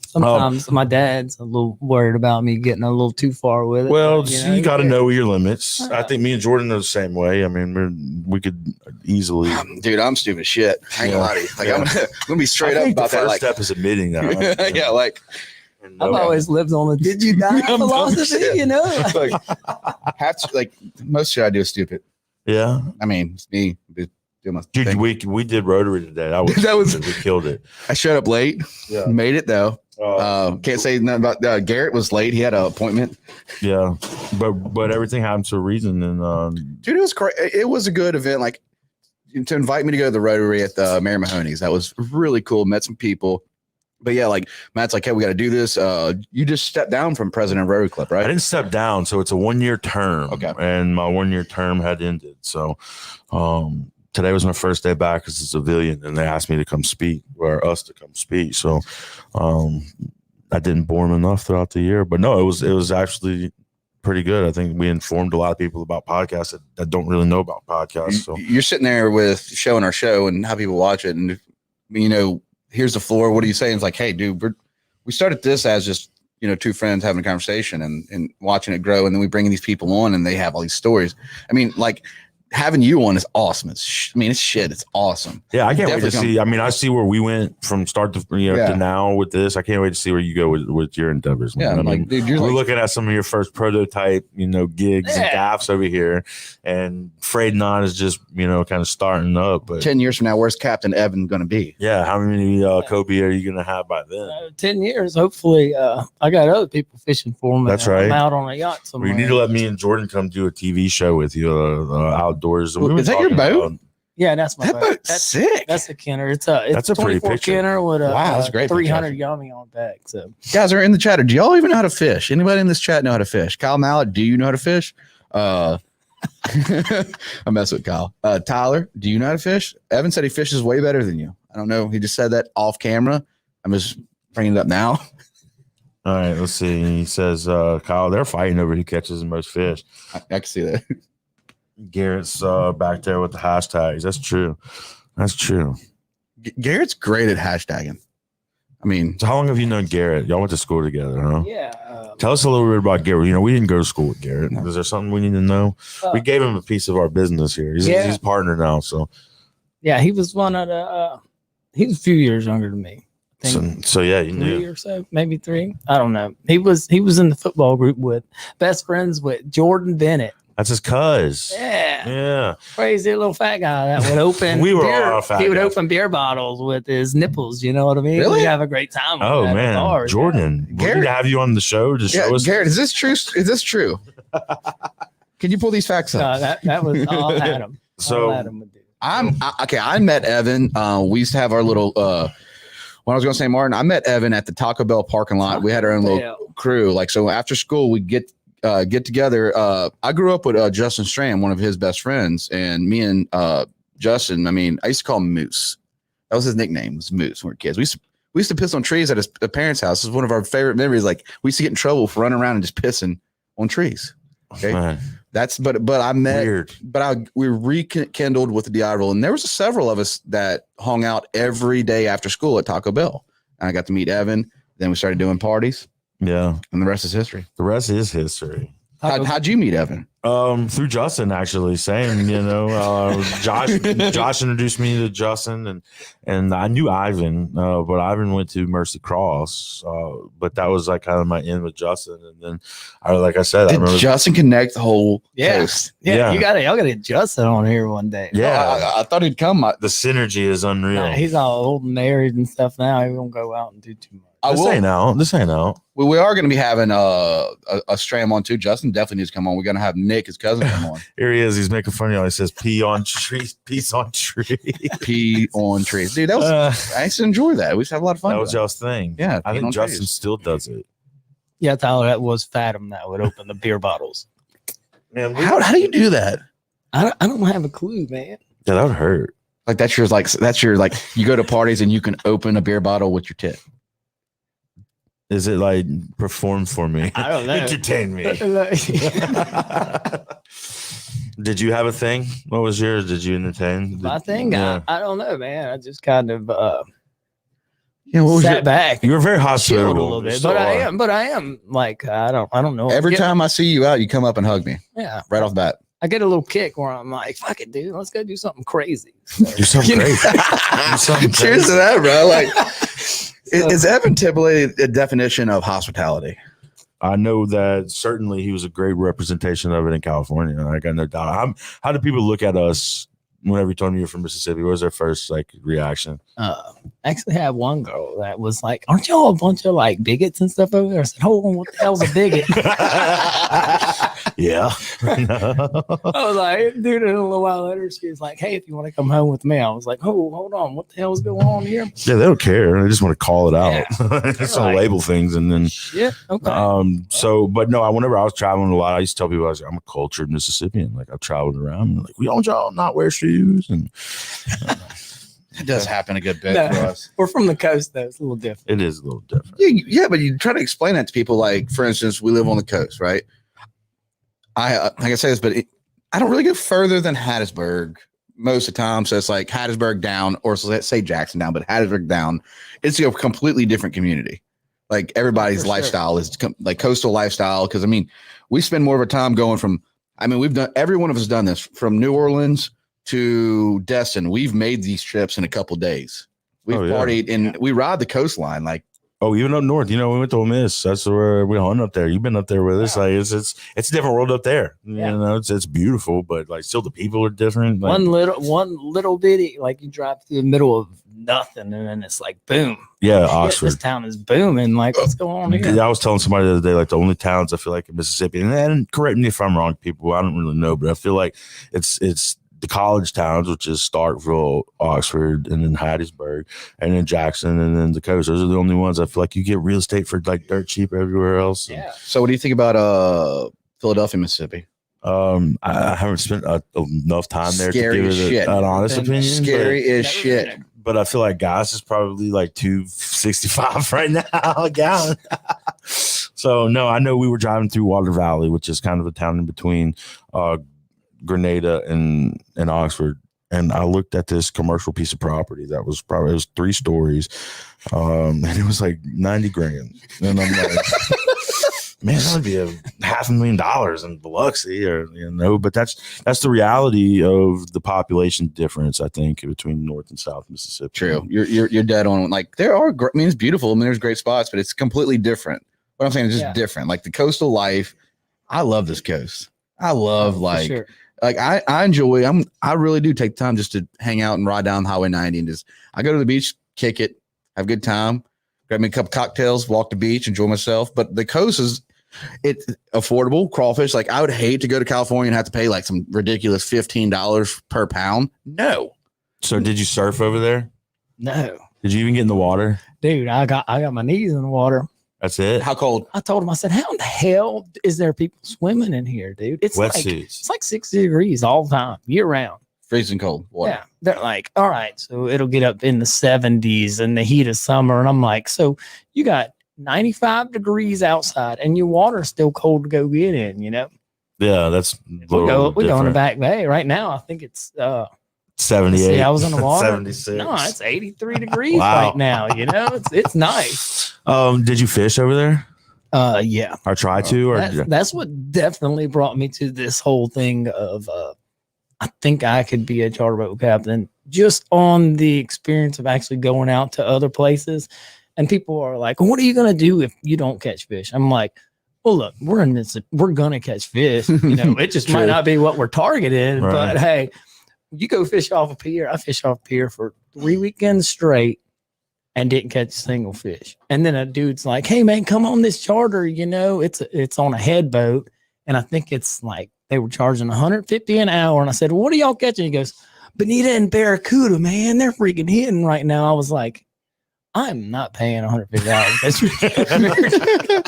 Sometimes my dad's a little worried about me getting a little too far with it. Well, but, you got to know your limits. I think me and Jordan are the same way. I mean, we could easily. Dude, I'm stupid as shit. I ain't gonna lie to you. Like, I'm gonna be straight I up think about the that. first Like, step is admitting that. yeah, like, I've always lived on the "did you die" I'm philosophy, dumb as you know. like, like most shit I do is stupid. Yeah, I mean, it's me doing my dude, thing. we did Rotary today. That was- we killed it. I showed up late. Yeah. Made it though. Oh. Can't say nothing about Garrett was late. He had an appointment. Yeah, but everything happens for a reason, and Dude, it was it was a good event. Like, to invite me to go to the Rotary at the Mary Mahoney's, that was really cool. Met some people. But yeah, like Matt's like, hey, we got to do this. You just stepped down from president of Rotary Club, I right? didn't step down, so it's a 1-year term. Okay. And my 1-year term had ended, so today was my first day back as a civilian, and they asked me to come speak, or us to come speak. So I didn't bore them enough throughout the year, but no, it was actually pretty good. I think we informed a lot of people about podcasts that don't really know about podcasts. So You're sitting there with showing our show and how people watch it, and you know, here's the floor. What are you saying? It's like, hey, dude, we started this as just, you know, two friends having a conversation and watching it grow, and then we bring these people on, and they have all these stories. I mean, like, having you on is awesome. It's shit. It's awesome. yeah, I can't wait to Definitely see. I mean, I see where we went from start to to now with this. I can't wait to see where you go with your endeavors. Yeah, man. I I'm like, mean, dude, you're we're like, looking at some of your first prototype, gigs and gaffs over here, and Frayed Knot is just kind of starting up. But 10 years from now, where's Captain Evan going to be? yeah, how many Kobe are you gonna have by then? 10 years, hopefully. I got other people fishing for me. That's right. I'm out on a yacht Well, somewhere. you need to let me and Jordan come do a TV show with you, outdoors. Well, is that your boat? Yeah, that's my That boat. boat's sick. That's a Kenner. It's That's a pretty 24 picture. Kenner with a Wow, that's a great 300 picture. yummy on back. So Guys are in the chat. Do y'all even know how to fish? Anybody in this chat know how to fish? Kyle Mallet, do you know how to fish? I mess with Kyle. Tyler, do you know how to fish? Evan said he fishes way better than you. I don't know. He just said that off camera. I'm just bringing it up now. All right, let's see. He says, Kyle, they're fighting over who catches the most fish. I can see that. Garrett's back there with the hashtags. That's true. That's true. Garrett's great at hashtagging. I mean, So how long have you known Garrett? Y'all went to school together, huh? yeah. Tell us a little bit about Garrett. We didn't go to school with Garrett. Is there something we need to know? We gave him a piece of our business here. He's a partner now. So Yeah, he was one of the. He was a few years younger than me. I think so yeah, you 3 knew. or so, maybe 3. I don't know. He was in the football group with best friends with Jordan Bennett. That's his cuz. Yeah, Yeah. crazy little fat guy that would open. We were beer, all fat He would guys. open beer bottles with his nipples. You know what I mean? Really? We'd have a great time. with Oh that at man, bars, Jordan. We Garrett- need to have you on the show to show us. Garrett, is this true? Is this true? Can you pull these facts Yeah. up? No, that was all Adam. So- all Adam would do. I met Evan. We used to have our little what I was gonna say, Martin, I met Evan at the Taco Bell parking lot. We had our own little crew. Like, so after school, we'd get get together. I grew up with Justin Strand, one of his best friends, and me and Justin. I mean, I used to call him Moose. That was his nickname. Was Moose when we were kids. We used to piss on trees at his parents' house. This is one of our favorite memories. Like we used to get in trouble for running around and just pissing on trees. Okay, that's but I met, weird. But we rekindled with the rival, and there was several of us that hung out every day after school at Taco Bell. And I got to meet Evan. Then we started doing parties. Yeah, and the rest is history. The rest is history. How'd you meet Evan? Through Justin, actually. Same, Josh introduced me to Justin, and I knew Ivan, but Ivan went to Mercy Cross, but that was like kind of my end with Justin. And then, like I said, did Justin connect the whole coast? Yeah, y'all gotta get Justin on here one day. Yeah, I thought he'd come. The synergy is unreal. Nah, he's all old and married and stuff now. He won't go out and do too much. This ain't out. Well, we are going to be having a Stram on too. Justin definitely needs to come on. We're going to have Nick, his cousin, come on. Here he is. He's making fun of you. He says, "Pee on trees, peace on trees, pee on trees." Dude, that was I used to enjoy that. We used to have a lot of fun. That was y'all's thing. Yeah, I think Justin still does it. Yeah, Tyler, that was Fathom that would open the beer bottles. Man, how do you do that? I don't have a clue, man. Yeah, that would hurt. Like that's your you go to parties and you can open a beer bottle with your tit. Is it like perform for me? I don't know. Entertain me. Did you have a thing? What was yours? Did you entertain? My thing? Yeah. I don't know, man. I just kind of sat back. You were very hospitable a little bit, but I am like I don't know. Every time I see you out, you come up and hug me. Yeah, right off the bat. I get a little kick where I'm like, "Fuck it, dude. Let's go do something crazy." Do something crazy. Cheers to that, bro. Like. Is Evan Tiblier a definition of hospitality? I know that certainly he was a great representation of it in California. I got no doubt. How do people look at us whenever you told me you're from Mississippi? What was their first reaction? Actually had one girl that was like, "Aren't y'all a bunch of like bigots and stuff over there?" I said, "Hold on, what the hell's a bigot?" Yeah. I was like, dude, and a little while later, she was like, "Hey, if you want to come home with me," I was like, "Oh, hold on, what the hell's going on here?" Yeah, they don't care. They just want to call it out. Yeah. Just like, label things and then shit. Okay. But no, whenever I was traveling a lot, I used to tell people I'm a cultured Mississippian. Like I've traveled around and like, we don't y'all not wear shoes and it does happen a good bit for us. We're from the coast, though. It's a little different. It is a little different. Yeah, but you try to explain that to people. Like, for instance, we live on the coast, right? I say this, but I don't really go further than Hattiesburg most of the time. So it's like Hattiesburg down, or so let's say Jackson down, but Hattiesburg down. It's a completely different community. Like everybody's lifestyle is like coastal lifestyle. Because I mean, we spend more of our time going from. I mean, every one of us has done this from New Orleans to Destin. We've made these trips in a couple days. We've partied and we ride the coastline. Like, even up north, we went to Ole Miss. That's where we hung up there. You've been up there with us. Like it's a different world up there. Yeah. It's beautiful, but like still the people are different. Like, one little bitty, like you drive through the middle of nothing and then it's like boom. Yeah, Oxford. This town is booming. Like what's going on here? I was telling somebody the other day, like the only towns I feel like in Mississippi, and correct me if I'm wrong, people. I don't really know, but I feel like it's the college towns, which is Starkville, Oxford, and then Hattiesburg, and then Jackson, and then the coast. Those are the only ones I feel like you get real estate for like dirt cheap everywhere else. Yeah. So what do you think about Philadelphia, Mississippi? I haven't spent enough time there to give it an honest opinion. Scary as shit. But I feel like gas is probably like $2.65 right now a gallon. So no, I know we were driving through Water Valley, which is kind of a town in between Grenada and Oxford, and I looked at this commercial piece of property that was it was 3 stories, and it was like $90,000, and I'm like, man, that would be $500,000 in Biloxi, or but that's the reality of the population difference, I think, between North and South Mississippi. True, you're dead on. Like there are, I mean, it's beautiful. I mean, there's great spots, but it's completely different. What I'm saying is just different. Like the coastal life, I love this coast. I love I enjoy. I really do take time just to hang out and ride down Highway 90 and just I go to the beach, kick it, have a good time, grab me a couple cocktails, walk the beach, enjoy myself. But the coast is it's affordable. Crawfish, like I would hate to go to California and have to pay like some ridiculous $15 per pound. No. So did you surf over there? No. Did you even get in the water? Dude, I got my knees in the water. That's it. How cold? I told him, I said, how in the hell is there people swimming in here, dude? It's Wetsuits. like 60 degrees all the time, year round. Freezing cold water. Yeah. They're like, all right, so it'll get up in the 70s in the heat of summer. And I'm like, so you got 95 degrees outside and your water's still cold to go get in, you know? Yeah, that's We go in the back bay right now. I think it's 78. see, I was in the water. 76. No, it's 83 degrees Wow. right now. You know, it's nice. Did you fish over there Yeah. or try to? Or That's what definitely brought me to this whole thing of I think I could be a charter boat captain just on the experience of actually going out to other places. And people are like, what are you going to do if you don't catch fish? I'm like, well, look, we're in this, we're going to catch fish. You know, it just might not be what we're targeted, Right. but hey, you go fish off a pier. I fished off a pier for 3 weekends straight and didn't catch a single fish. And then a dude's like, hey man, come on this charter. You know, it's on a head boat. And I think it's like, they were charging $150 an hour. And I said, well, what are y'all catching? He goes, bonita and barracuda, man. They're freaking hitting right now. I was like, I'm not paying $150.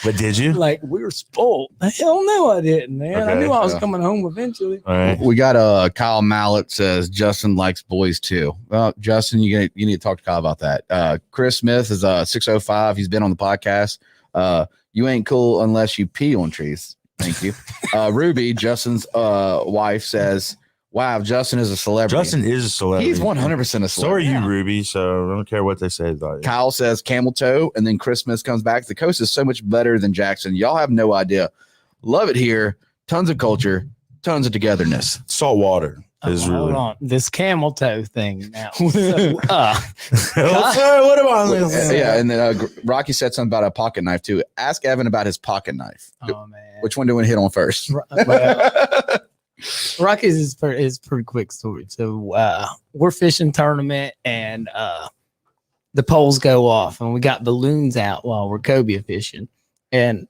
But did you? Like, we were spoiled. Hell no, I didn't, man. I Okay, knew I was yeah. coming home eventually. All right. We got Kyle Mallet says Justin likes boys too. Well, Justin, you need to talk to Kyle about that. Chris Smith is 605. He's been on the podcast. You ain't cool unless you pee on trees. Thank you. Ruby, Justin's wife, says, wow, Justin is a celebrity. Justin is a celebrity. He's 100% a So are celebrity. you, Yeah. Ruby. So I don't care what they say about you. Kyle says camel toe, and then Chris Smith comes back. The coast is so much better than Jackson. Y'all have no idea. Love it here. Tons of culture, tons of togetherness. Salt water is Hold really. on. This camel toe thing now. So, Sorry, what about this? Yeah, and then Rocky said something about a pocket knife too. Ask Evan about his pocket knife. oh man. Which one do we hit on first? Well, Rockies is pretty quick story. So we're fishing tournament and the poles go off and we got balloons out while we're cobia fishing. And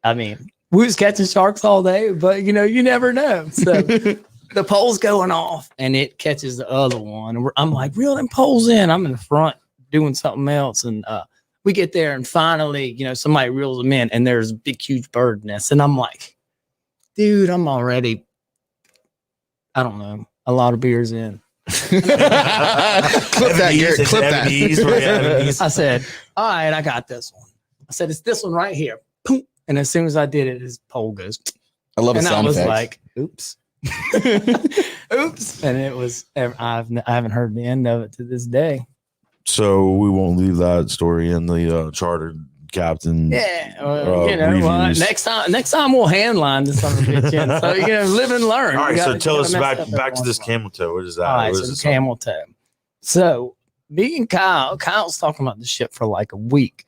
I mean, we was catching sharks all day, but you know, you never know. So the pole's going off and it catches the other one. And I'm like, reel them poles in. I'm in the front doing something else. And we get there and finally, you know, somebody reels them in and there's a big, huge bird nest. And I'm like, dude, I'm already, I don't know, a lot of beers in. Clip that, Garrett. Clip that. I said, all right, I got this one. I said, it's this one right here. Boom. And as soon as I did it, his pole goes. I love the And I sound was effects. like, oops. Oops. And it was, I haven't heard the end of it to this day. So we won't leave that story in the charter captain. Yeah. Well, you know, reviews. next time we'll handline this on the bitch in. So, you know, live and learn. All right, You so gotta- tell you us gotta mess up back every to this once in a while. camel toe. What is that? All right, What so is the this camel toe. So me and Kyle's talking about the ship for like a week.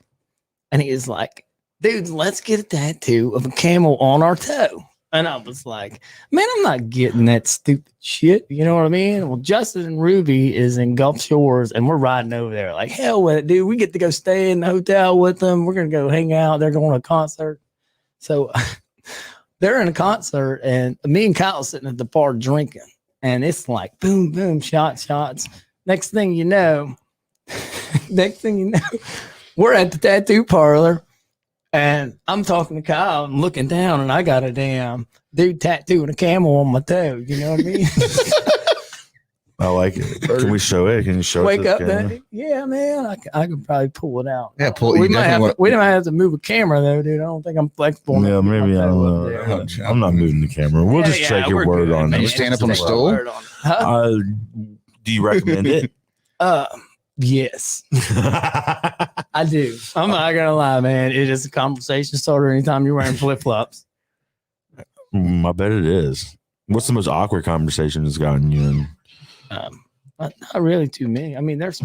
And he is like, dude, let's get a tattoo of a camel on our toe. And I was like, man, I'm not getting that stupid shit. You know what I mean? Well, Justin and Ruby is in Gulf Shores and we're riding over there. Like, hell with it, dude. We get to go stay in the hotel with them. We're going to go hang out. They're going to a concert. So they're in a concert and me and Kyle sitting at the bar drinking. And it's like, boom, boom, shots. Next thing you know, we're at the tattoo parlor. And I'm talking to Kyle and looking down, and I got a damn dude tattooing a camel on my toe. You know what I mean? I like it. Can we show it? Can you show Wake it? to up, the camera? there. Yeah, man. I could probably pull it out. Yeah, pull. We You might definitely have to, we might have to move a camera though, dude. I don't think I'm flexible. Yeah, enough to get maybe my I toe don't up there. know. I'm not moving the camera. We'll just check your we're word good, on man. it. You stand up on a Just stool? word on it. Huh? Do you recommend it? Yes, I do. I'm not gonna lie, man. It is a conversation starter anytime you're wearing flip flops. I bet it is. What's the most awkward conversation it's gotten you in? Not really too many. I mean, there's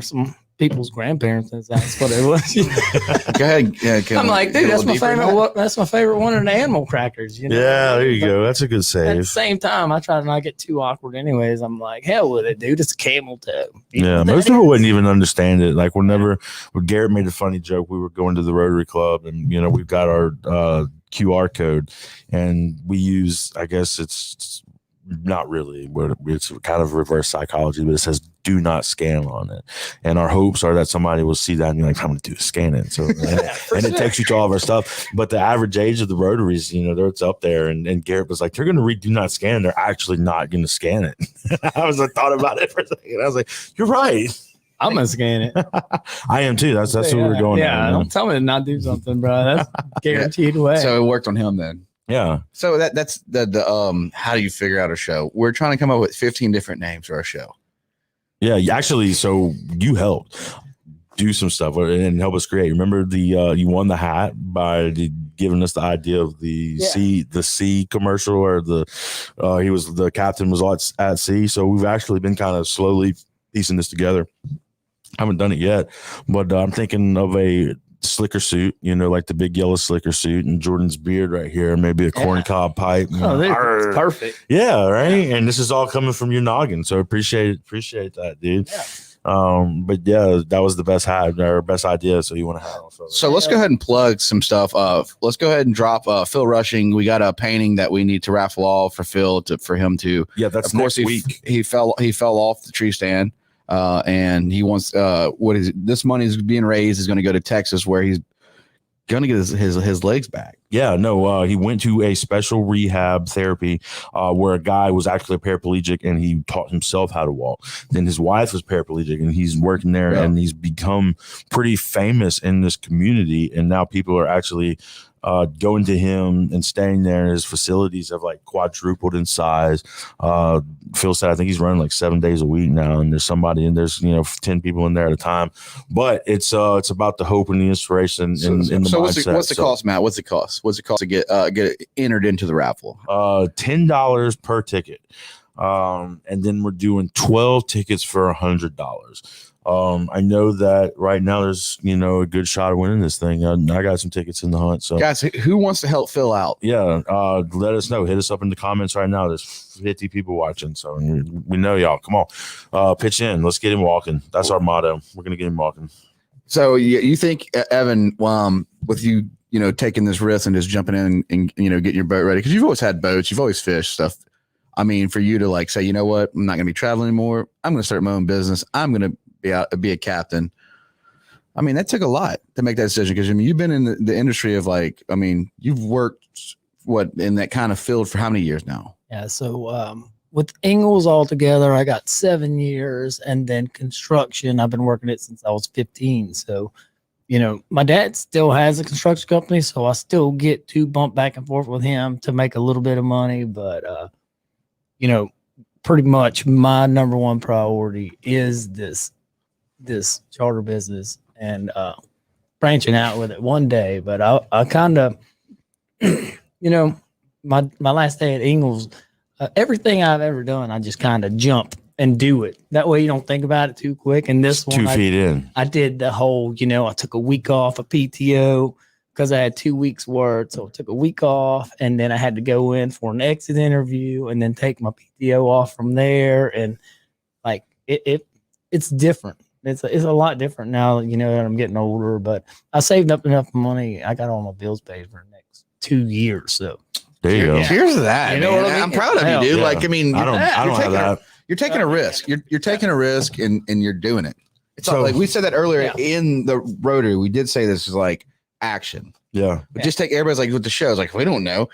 some people's grandparents. That's what it was. Go ahead. Yeah, can I'm we like, get dude, a that's little my deeper in favorite. that? That's my favorite one of the animal crackers. You know? Yeah, there you But go. That's a good At the save. same time, I try to not get too awkward. Anyways, I'm like, hell with it, dude. It's a camel toe. You know Yeah, what most that people is? wouldn't even understand it. Like when Garrett made a funny joke, we were going to the Rotary Club, and we've got our QR code, and we use, I guess it's not really, but it's kind of reverse psychology, but it says do not scan on it. And our hopes are that somebody will see that and be like, I'm going to do a scan it. So, and it takes you to all of our stuff. But the average age of the rotaries, it's up there. And Garrett was like, they're going to read do not scan. They're actually not going to scan it. I thought about it for a second. I was like, you're right. I'm going to scan it. I am too. That's what we're going. Yeah. Don't tell me to not do something, bro. That's guaranteed way. So it worked on him then. Yeah. So that's the how do you figure out a show? We're trying to come up with 15 different names for our show. Yeah, actually, so you helped do some stuff and help us create. Remember you won the hat by giving us the idea of the sea commercial, or the captain was at sea. So we've actually been kind of slowly piecing this together. I haven't done it yet, but I'm thinking of a slicker suit, like the big yellow slicker suit, and Jordan's beard right here, maybe a corncob pipe. Oh, that's perfect. Yeah, right. And this is all coming from your noggin, so appreciate that, dude. Yeah. But yeah, that was the best hat, our best idea. So you want to have also. So let's go ahead and plug some stuff. Let's go ahead and drop Phil Rushing. We got a painting that we need to raffle off for Phil for him to. Yeah, that's of course next week. He fell off the tree stand. And he wants this money is being raised is going to go to Texas, where he's going to get his legs back. Yeah, no, he went to a special rehab therapy where a guy was actually a paraplegic and he taught himself how to walk. Then his wife was paraplegic and he's working there, and he's become pretty famous in this community. And now people are actually going to him and staying there. His facilities have like quadrupled in size. Phil said, I think he's running like 7 days a week now, and there's 10 people in there at a time. But it's about the hope and the inspiration in the mindset. What's the cost, Matt? What's the cost? What's it cost to get entered into the raffle? $10 per ticket. And then we're doing 12 tickets for $100. I know that right now there's a good shot of winning this thing. I got some tickets in the hunt. So guys, who wants to help Phil out? Yeah, let us know. Hit us up in the comments right now. There's 50 people watching, so we know y'all. Come on, pitch in. Let's get him walking. That's our motto. We're gonna get him walking. So you think, Evan, with you taking this risk and just jumping in and getting your boat ready, because you've always had boats, you've always fished stuff. I mean, for you to like say, you know what, I'm not gonna be traveling anymore. I'm gonna start my own business. I'm gonna be a captain. I mean, that took a lot to make that decision, because you've been in the industry of you've worked in that kind of field for how many years now? Yeah, so with Ingalls altogether, I got 7 years, and then construction, I've been working it since I was 15. So, my dad still has a construction company, so I still get to bump back and forth with him to make a little bit of money, but pretty much my number one priority is this charter business and branching out with it one day. But I kind of, my last day at Ingalls, everything I've ever done, I just kind of jump and do it. That way you don't think about it too quick. And this one, 2 feet in, I did the whole, I took a week off of PTO because I had 2 weeks worth. So I took a week off, and then I had to go in for an exit interview and then take my PTO off from there. And like, it's different. It's a lot different now, that I'm getting older, but I saved up enough money. I got all my bills paid for the next 2 years. So there you go. Cheers to that. You know what I mean? I'm proud of you, dude. Yeah. Like, I don't have that. You're taking a risk. You're taking a risk and you're doing it. It's not, like we said that earlier in the Rotary. We did say this is like action. Yeah. But just take everybody's like with the shows. Like, we don't know.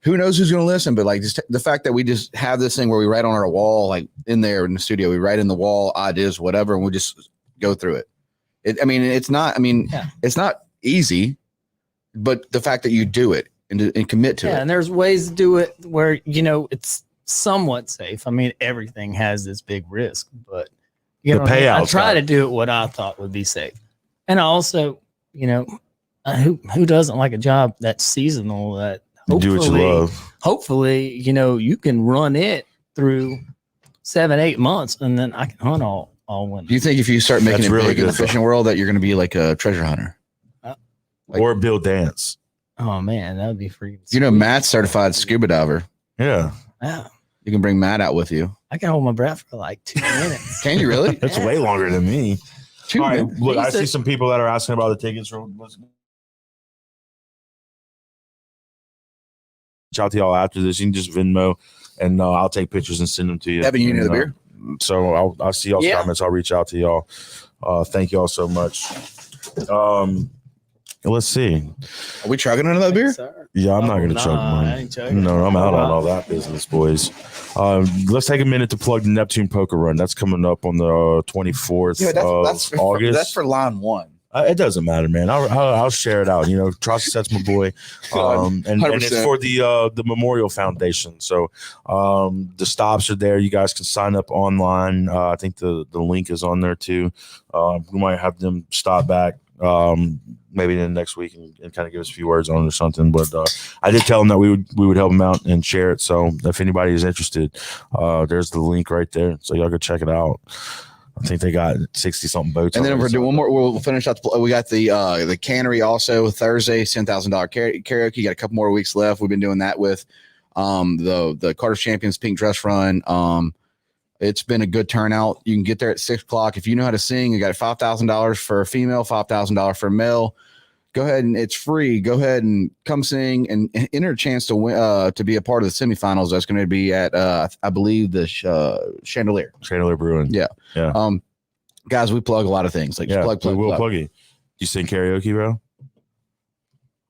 Who knows who's going to listen? But like, just the fact that we just have this thing where we write on our wall, like in there in the studio, we write in the wall ideas, whatever, and we just go through it. It's not easy, but the fact that you do it and commit to it. And there's ways to do it where, it's somewhat safe. Everything has this big risk, but the payout. I try to do it what I thought would be safe. And I also, who doesn't like a job that's seasonal, that do what you love. Hopefully, you can run it through 7-8 months, and then I can hunt all winter. Do you think if you start making it big in the fishing world that you're going to be like a treasure hunter? Or Bill Dance? Oh man, that would be freaking. Matt's certified scuba diver. Yeah. Yeah. You can bring Matt out with you. I can hold my breath for like 2 minutes. Can you really? That's way longer than me. 2 minutes. Right, look, I see some people that are asking about the tickets. reach out to y'all after this. You can just Venmo, and I'll take pictures and send them to you. Evan, you know the beer? So I'll see y'all's Yeah. comments. I'll reach out to y'all. Thank y'all so much. Let's see. Are we chugging another beer? Yeah, I'm not gonna chug I mine. ain't chugging. No, I'm out on all that business, boys. Let's take a minute to plug the Neptune Poker Run. That's coming up on the 24th Yeah, of that's August. that's for line one. It doesn't matter, man. I'll share it out. You know, Trust that's my boy, and it's 100%. for the Memorial Foundation. So the stops are there. You guys can sign up online. I think the link is on there too. We might have them stop back maybe in the next week and kind of give us a few words on it or something. But I did tell them that we would help them out and share it. So if anybody is interested, there's the link right there. So y'all go check it out. I think they got 60 something boats. And then already, we're doing one more. We'll finish out. We got the cannery also Thursday, $10,000 karaoke. Got a couple more weeks left. We've been doing that with the Carter's Champions Pink Dress Run. It's been a good turnout. You can get there at 6:00 if you know how to sing. You got $5,000 for a female, $5,000 for a male. Go ahead and it's free. Go ahead and come sing and enter a chance to win to be a part of the semifinals. That's going to be at I believe the Chandelier Brewing. Yeah. Yeah. Guys, we plug a lot of things. Like Yeah, plug. we will plug you. You sing karaoke, bro?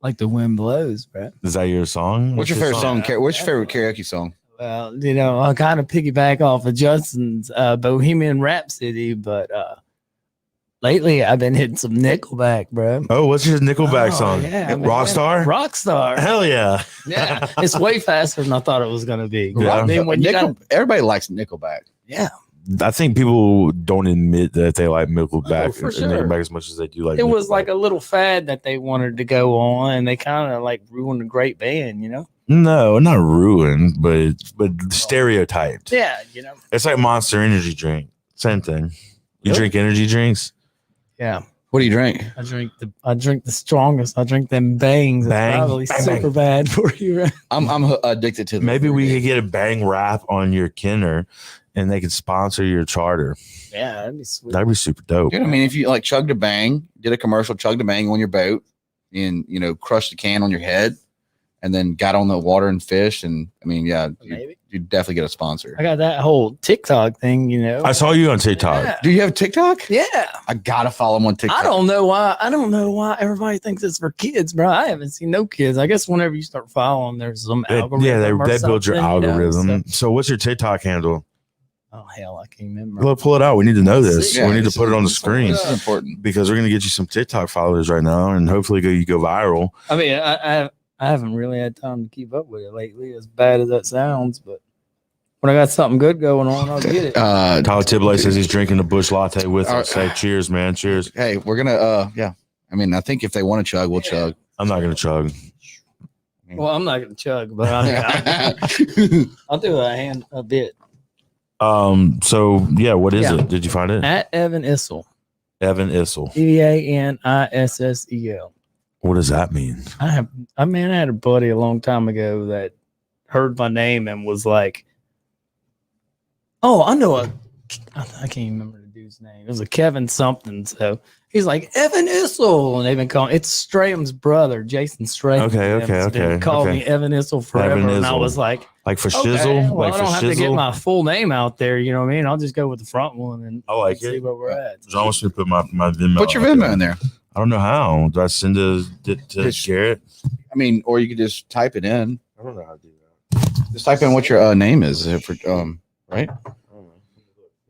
Like the wind blows, bro. Is that your song? What's your favorite song? What's your favorite karaoke song? Well, you know, I kind of piggyback off of Justin's Bohemian Rhapsody, but lately I've been hitting some Nickelback, bro. Oh, what's your Nickelback song? Yeah, Rockstar? Rockstar. Hell yeah. Yeah, it's way faster than I thought it was gonna be. Yeah. I mean, when you Everybody likes Nickelback. yeah, I think people don't admit that they like Nickelback Oh, for and sure. Nickelback as much as they do like it was Nickelback. like a little fad that they wanted to go on, and they kind of like ruined a great band, you know? No, not ruined, but stereotyped. Yeah, you know. It's like Monster Energy drink. Same thing. You Really? drink energy drinks? Yeah, What do you drink? I drink the strongest. I drink them bangs. It's Bang, probably bang, super bang. bad for you. Right? I'm addicted to them. Maybe we could get a bang wrap on your Kenner and they could sponsor your charter. Yeah, that'd be sweet. That'd be super dope. Dude, I mean, if you like chugged a bang, did a commercial, chugged a bang on your boat, and crushed a can on your head, and then got on the water and fished, and I mean, yeah, Maybe. you'd definitely get a sponsor. I got that whole TikTok thing, you know. I saw you on TikTok. Yeah. Do you have TikTok? Yeah. I gotta follow him on TikTok. I don't know why everybody thinks it's for kids, bro. I haven't seen no kids. I guess whenever you start following, there's some algorithm. Yeah, they or build your something, you know, algorithm. so- So what's your TikTok handle? Oh hell, I can't remember. Well, pull it out. We need to know this. Yeah, we need to this put it on the is- screen This is important. because we're gonna get you some TikTok followers right now, and hopefully you go viral. I mean, I haven't really had time to keep up with it lately, as bad as that sounds. But when I got something good going on, I'll get it. Tyler Tiblier says he's drinking a Busch Latte with us. Say cheers, man. Cheers. Hey, we're gonna yeah. I mean, I think if they want to chug, we'll chug. I'm not gonna chug. Well, I'm not gonna chug, but I'll do a bit. So yeah, what is Yeah. it? Did you find it? At Evan Issel, Evan Issel. EvanIssel. What does that mean? I had a buddy a long time ago that heard my name and was like, "Oh, I know I can't even remember the dude's name. It was a Kevin something." So he's like Evan Issel, and they've been calling it's Straham's brother, Jason Straham. Okay. Called me Evan Issel forever, Evan and I Issel. was like, Like for okay, shizzle? well, Like I for don't have to get shizzle? my full name out there. You know what I mean? I'll just go with the front one and I like see it. where we're at. I almost should put my Venmo. Put your out Venmo in there. I don't know how. Do I send it to Just- Garrett? I mean, or you could just type it in. I don't know how to do that. Just type in what your name is for right. I don't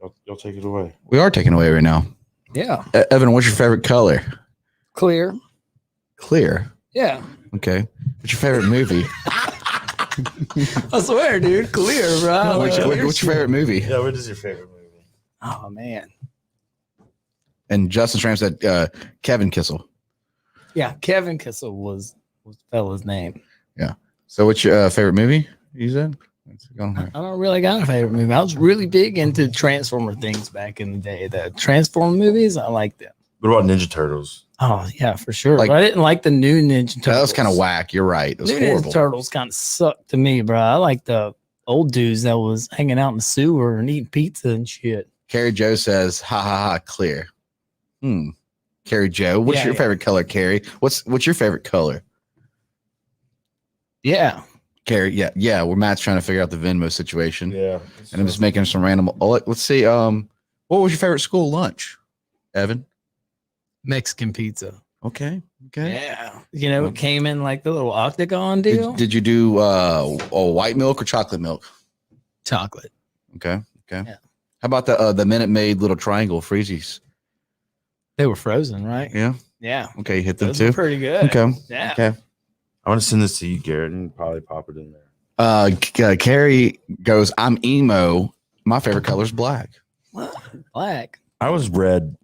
know. Y'all take it away. We are taking away right now. Yeah, Evan, what's your favorite color? clear. Clear. Yeah, Okay. What's your favorite movie? I swear, dude, clear, bro. what's your favorite movie? Yeah, what is your favorite movie? Oh man. And Justin Stram said Kevin Kissel. Yeah, Kevin Kissel was the fella's name. So what's your favorite movie? You said? Let's go on I here. don't really got a favorite movie. I was really big into Transformer things back in the day. The Transformer movies, I liked them. What about Ninja Turtles? Oh yeah, for sure. Like- but I didn't like the new Ninja Turtles. That was kind of whack. You're right. It was New horrible. Ninja Turtles kind of sucked to me, bro. I like the old dudes that was hanging out in the sewer and eating pizza and shit. Carrie Joe says, ha ha ha, clear. Carrie Joe, what's Yeah, your yeah. favorite color, Carrie? What's your favorite color? Yeah, Carrie, yeah. We're Matt's trying to figure out the Venmo situation. Yeah. And I'm just making some random. Let's see. What was your favorite school lunch, Evan? Mexican pizza. Okay. Yeah. It came in like the little octagon deal. Did you do white milk or chocolate milk? Chocolate. Okay. Yeah. How about the Minute Maid little triangle freezies? They were frozen, right? Yeah. Yeah. Okay, you hit them Those too. were pretty good. Okay. Yeah. Okay. I want to send this to you, Garrett, and probably pop it in there. Carrie goes, I'm emo. My favorite color is black. What? Black. I was red.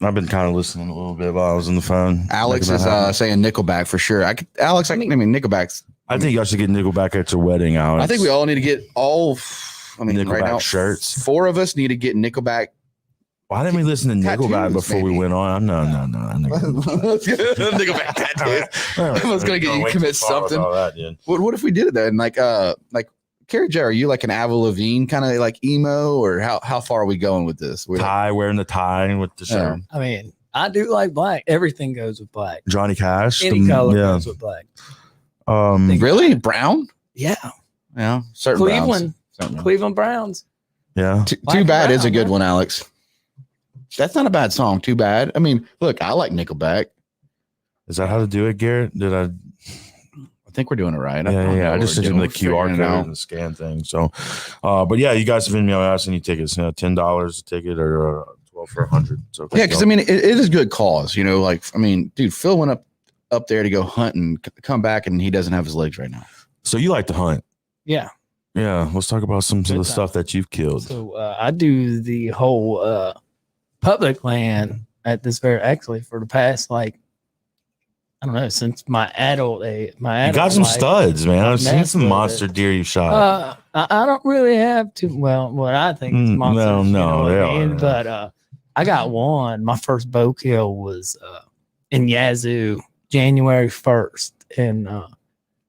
I've been kind of listening a little bit while I was on the phone. Alex is saying Nickelback for sure. Alex, I mean Nickelback's. I think y'all should get Nickelback at your wedding, Alex. I think we all need to get Nickelback right now, shirts. 4 of us need to get Nickelback. Why didn't we listen to Nickelback Tattoos, before we maybe. went on? No. Nickelback tattoos. I was gonna get you to commit something. That, What if we did it then? Like Carrie J, are you like an Avril Lavigne kind of like emo, or how far are we going with this? We're tie, wearing the tie with the shirt. I mean, I do like black. Everything goes with black. Johnny Cash. Any color goes with black. really brown? Yeah. Yeah, certain browns. Cleveland. Certain browns. Cleveland Browns. Yeah. Too Black bad is a brown, good man. one, Alex. That's not a bad song. Too bad. I mean, look, I like Nickelback. Is that how to do it, Garrett? Did I? I think we're doing it right. Yeah. I just sent him the We're QR figuring code it out. and the scan thing. So, but yeah, you guys have been asking you tickets. $10 a ticket or 12 for 100. So Yeah, because I mean, it is good cause. Like I mean, dude, Phil went up there to go hunt and come back, and he doesn't have his legs right now. So you like to hunt? Yeah. Yeah. Let's talk about some of the stuff that you've killed. So I do the whole public land at this actually for the past I don't know, since my adult age. You got some life. studs, man. I've seen messed some with monster it. deer you shot. I don't really have to. Well, what I think is monsters. no, you know what they I mean? are. But I got one. My first bow kill was in Yazoo, January 1st, and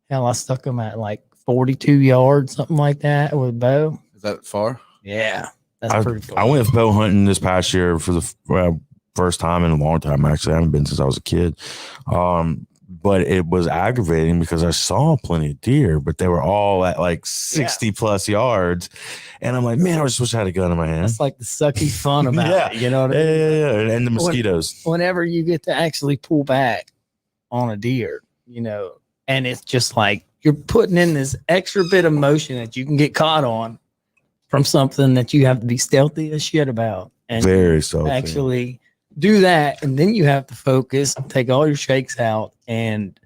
hell, I stuck him at 42 yards, something like that, with a bow. Is that far? Yeah, that's pretty cool. I went bow hunting this past year for the first time in a long time. Actually, I haven't been since I was a kid. But it was aggravating because I saw plenty of deer, but they were all at 60 plus yards. And I'm like, man, I just wish I had a gun in my hand. That's like the sucky fun about Yeah. it. You know what I mean? Yeah. And the mosquitoes. Whenever you get to actually pull back on a deer, and it's just like you're putting in this extra bit of motion that you can get caught on from something that you have to be stealthy as shit about. And Very so. actually do that, and then you have to focus, take all your shakes out, and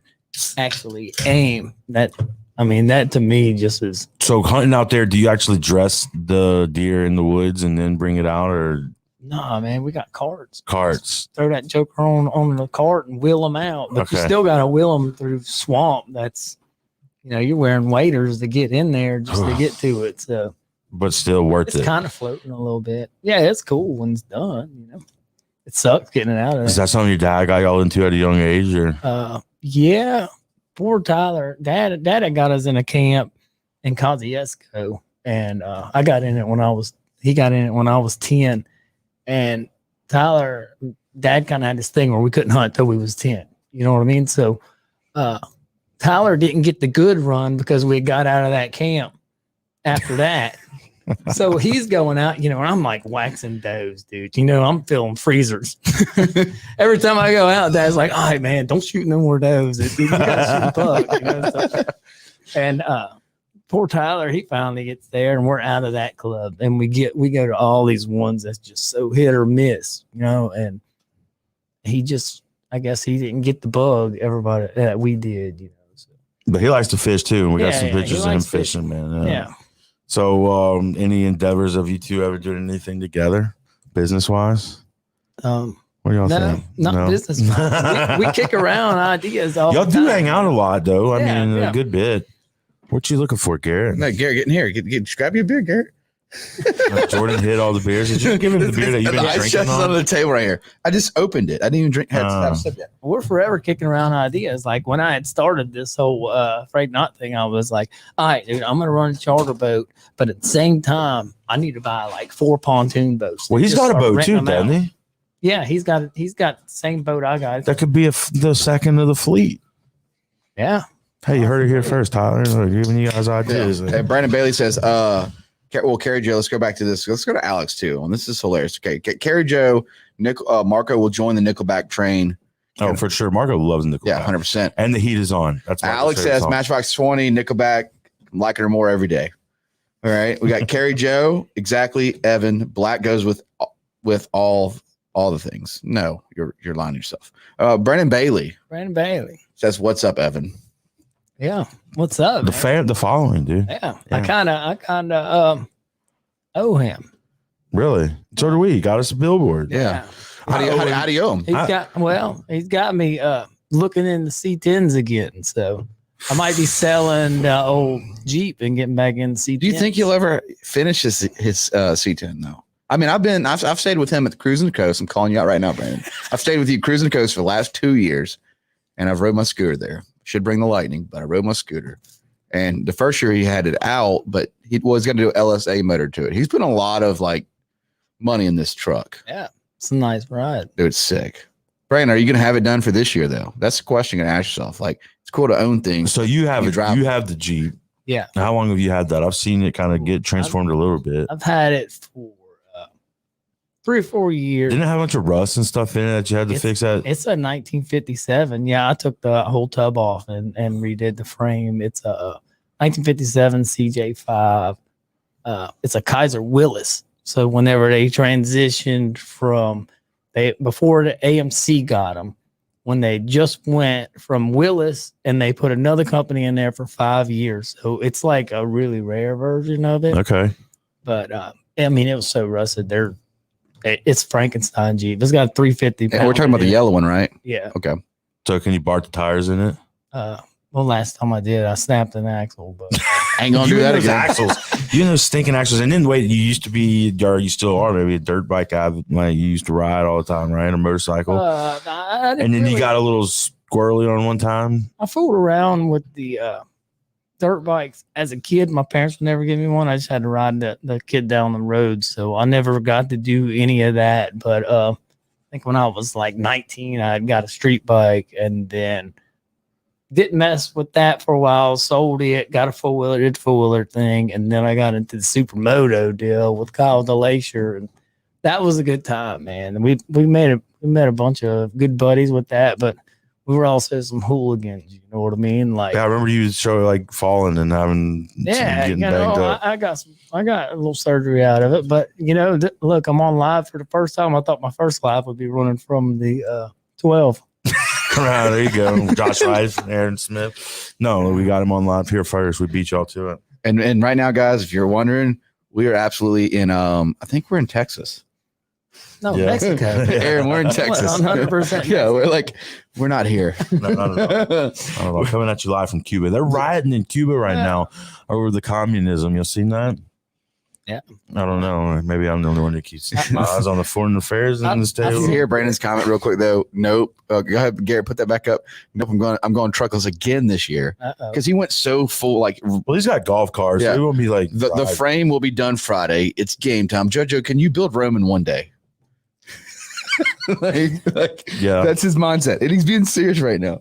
actually aim. That to me just is. So hunting out there, do you actually dress the deer in the woods and then bring it out, or Nah, man, we got carts. carts? Throw that joker on the cart and wheel them out, but you Okay. still got to wheel them through swamp. That's you're wearing waders to get in there just to get to it. So But still worth it's it. kind of floating a little bit. Yeah, it's cool when it's done. It sucks getting it out of Is there. that something your dad got y'all into at a young age, or? Yeah, poor Tyler. Dad had got us in a camp in Kosciuszko, and I got in it he got in it when I was 10. And Tyler, Dad kind of had this thing where we couldn't hunt till we was 10. You know what I mean? So Tyler didn't get the good run because we got out of that camp after that. So he's going out, and I'm like waxing does, dude. I'm filling freezers. Every time I go out, Dad's like, all right, man, don't shoot no more does. You gotta shoot a buck. And poor Tyler, he finally gets there, and we're out of that club. And we go to all these ones that's just so hit or miss, and he just, I guess he didn't get the bug everybody that we did, so. But he likes to fish too, and we got Yeah, some yeah, he pictures of him likes fishing, man. Yeah. So, any endeavors of you two ever doing anything together, business wise? What do y'all No, think? not business. we kick around ideas all Y'all the do time. hang out a lot, though. I Yeah, mean, yeah. a good bit. What you looking for, Garrett? No, Garrett, get in here. Get grab your beer, Garrett. Jordan hit all the beers. Did you give him the beer that you've been The ice drinking chest is on? under the table right here. I just opened it. I didn't even drink. Have a sip yet. We're forever kicking around ideas. Like when I had started this whole Frayed Knot thing, I was like, all right, dude, I'm going to run a charter boat. But at the same time, I need to buy 4 pontoon boats. Well, he's Just got a start boat renting too, them out. doesn't he? Yeah, he's got the same boat I got. That could be the second of the fleet. Yeah. Hey, you heard it here first, Tyler. Look, giving you guys ideas. Hey, Brandon Bailey says, Carrie Joe, let's go back to this. Let's go to Alex too. And this is hilarious. Okay. Carrie Joe, Marco will join the Nickelback train. Oh, for sure. Marco loves Nickelback. Yeah, 100%. And the heat is on. That's Marco's Alex says song. Matchbox 20, Nickelback, I'm liking her more every day. All right. We got Carrie Joe. Exactly. Evan. Black goes with all the things. No, you're lying to yourself. Brandon Bailey says, what's up, Evan? Yeah. What's up? The following, dude. Yeah. I kind of owe him. Really? So do we. Got us a billboard. Yeah. How do you owe him? He's got me looking in the C10s again. So I might be selling the old Jeep and getting back in the C10. Do you think he'll ever finish his C10 though? I mean, I've stayed with him at the Cruising the Coast. I'm calling you out right now, Brandon. I've stayed with you Cruising the Coast for the last 2 years, and I've rode my scooter there. Should bring the Lightning, but I rode my scooter. And the first year he had it out, but he was going to do an LSA motor to it. He's put a lot of like money in this truck. Yeah, it's a nice ride. Dude, it's sick. Brandon, are you going to have it done for this year though? That's the question you're going to ask yourself. Like, it's cool to own things. So you have drive. You have the Jeep. Yeah. How long have you had that? I've seen it kind of get transformed a little bit. I've had it for 3 or 4 years. Didn't it have a bunch of rust and stuff in it that you had to fix that? It's a 1957. Yeah, I took the whole tub off and redid the frame. It's a 1957 CJ5. It's a Kaiser Willis. So whenever they transitioned before the AMC got them, when they just went from Willis and they put another company in there for 5 years. So it's like a really rare version of it. Okay. But I mean, it was so rusted. It's Frankenstein Jeep. It's got a 350. And we're talking about the yellow one, right? Yeah. Okay. So can you bark the tires in it? Well, last time I did, I snapped an axle, but Ain't gonna do that those again. Axles. You know, those stinking axles. And then wait, you used to be, or you still are, maybe a dirt bike guy. Like you used to ride all the time, right? A motorcycle. And then you got a little squirrely on one time. I fooled around with the dirt bikes as a kid. My parents would never give me one. I just had to ride the kid down the road, so I never got to do any of that. But I think when I was like 19, I got a street bike, and then didn't mess with that for a while. Sold it, got a four-wheeler, did the four-wheeler thing, and then I got into the supermoto deal with Kyle DeLacier, and that was a good time, man. And we met a bunch of good buddies with that, but we were also some hooligans, you know what I mean? Like, Yeah, I remember you show like falling and having getting banged up. I got a little surgery out of it, but you know, look, I'm on live for the first time. I thought my first live would be running from the 12. There you go. Josh Rice and Aaron Smith. No, we got him on live here first. We beat y'all to it. And right now, guys, if you're wondering, we are absolutely in I think we're in Texas. No, Yeah. Mexico. Aaron, we're in Texas. 100%. Yeah, we're not here. No, not at all. I don't know. Coming at you live from Cuba. They're rioting in Cuba right now over the communism. You seen that? Yeah. I don't know. Maybe I'm the only one that keeps my eyes on the foreign affairs in the I state. can hear Brandon's comment real quick though. Nope. Go ahead, Garrett. Put that back up. Nope. I'm going truckless again this year because he went so full. Like, Well, he's got golf cars. Yeah. So he won't be like the frame will be done Friday. It's game time. Jojo, can you build Rome in one day? Yeah. That's his mindset, and he's being serious right now.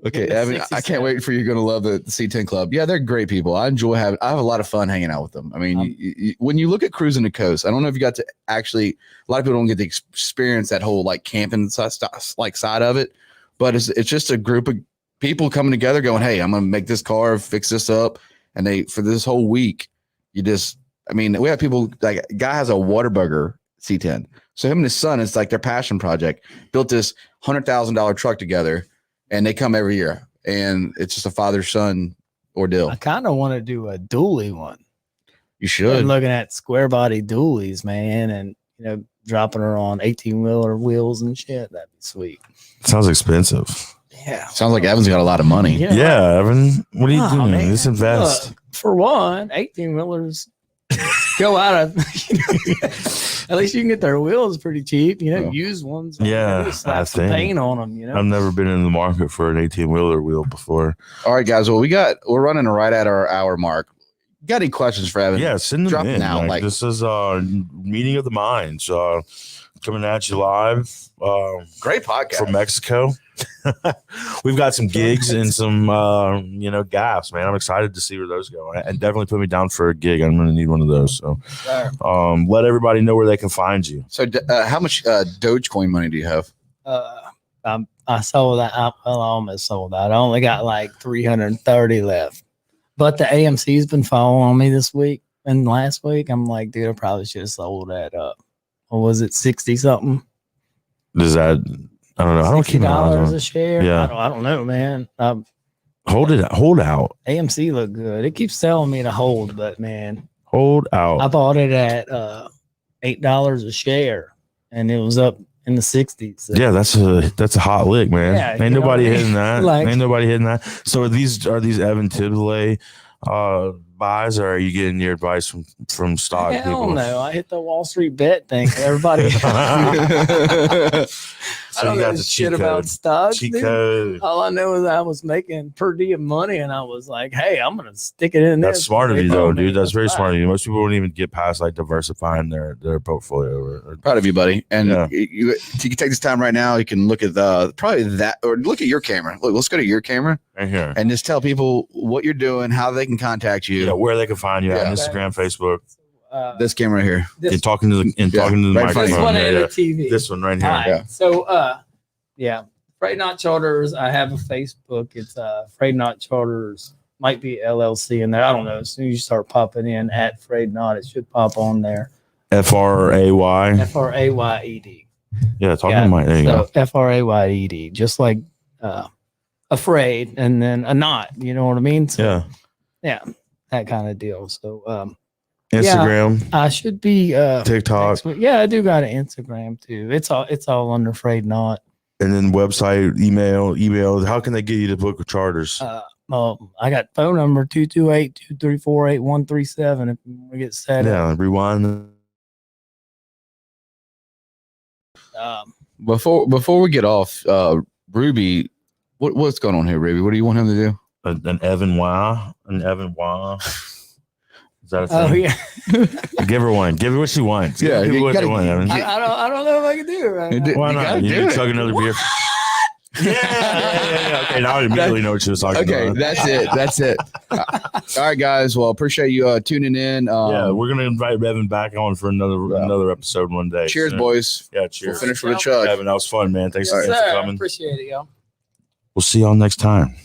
Okay, Yeah, Evan, I can't wait for you. Going to love the C10 Club. Yeah, they're great people. I have a lot of fun hanging out with them. I mean, when you look at Cruising the Coast, I don't know if you got to actually. A lot of people don't get to experience that whole like camping side of it, but it's just a group of people coming together, going, "Hey, I'm going to make this car, fix this up," and for this whole week, we have people like a guy has a Waterburger C10. So him and his son, it's like their passion project, built this $100,000 truck together, and they come every year. And it's just a father-son ordeal. I kind of want to do a dually one. You should. I'm looking at square body dualies, man, and you know, dropping her on 18-wheeler wheels and shit. That'd be sweet. Sounds expensive. Yeah. Sounds like Evan's got a lot of money. Yeah, Evan. What are you doing? Man. Just invest. Look, for one, 18-wheelers go out of. At least you can get their wheels pretty cheap. You know, Oh. used ones. Yeah, Just slap I some think. paint on them. You know. I've never been in the market for an 18-wheeler wheel before. All right, guys. Well, we're running right at our hour mark. Got any questions for Evan? Yeah, send them Drop in. now, like- This is meeting of the minds. Coming at you live Great podcast. from Mexico. we've got some gigs and some gaps, man. I'm excited to see where those go, and definitely put me down for a gig. I'm going to need one of those. So, let everybody know where they can find you. So, how much Dogecoin money do you have? I sold that. I almost sold that. I only got like 330 left. But the AMC's been following on me this week and last week. I'm like, dude, I probably should have sold that up. Or was it 60 something? Does that? I don't know. I don't keep $60 a share. Yeah, I don't know, man. Hold out. AMC look good. It keeps telling me to hold, but man, hold out. I bought it at $8 a share, and it was up in the 60s. So. Yeah, that's a hot lick, man. Yeah, ain't nobody hitting that. Ain't nobody hitting that. So are these Evan Tiblier buys, or are you getting your advice from stock people? Hell no. I hit the Wall Street bet thing. Everybody. So I don't know shit about stocks. All I know is I was making per diem money, and I was like, "Hey, I'm gonna stick it in." That's smart of you, though, dude. That's very smart of you. Most people wouldn't even get past like diversifying their portfolio. Proud of you, buddy. And you can take this time right now. You can look at probably that, or look at your camera. Look, let's go to your camera right here, and just tell people what you're doing, how they can contact you, where they can find you on Instagram, Facebook. This camera right here. And talking to the microphone. This one and the TV. This one right here. Right. Yeah. So, Frayed Knot Charters. I have a Facebook. It's Frayed Knot Charters. Might be LLC in there. I don't know. As soon as you start popping in at Frayed Knot, it should pop on there. Frayed. Frayed. Yeah, talking to Mike. There you go. Frayed, just like afraid, and then a knot. You know what I mean? So, yeah, that kind of deal. So, Instagram. Yeah, I should be TikTok. Yeah, I do got an Instagram too. It's all under Frayed Knot. And then website, email. How can they get you to book charters? Well, I got phone number 228-234-8137 if we get set up. Yeah, rewind. Before we get off, Ruby, what's going on here, Ruby? What do you want him to do? An Evan Wow. Is that a thing? Oh yeah. Give her one. Give her what she wants. Yeah, give her what gotta, she wants, Evan. I don't know if I can do it right now. Why not? You can chug another beer. Yeah. Okay, now I immediately know what she was talking about. Okay, that's it. All right, guys. Well, appreciate you tuning in. We're gonna invite Evan back on for another episode one day. Cheers, boys. Yeah, cheers. We'll finish with a chug. Evan, that was fun, man. Thanks for coming. Appreciate it, y'all. We'll see y'all next time.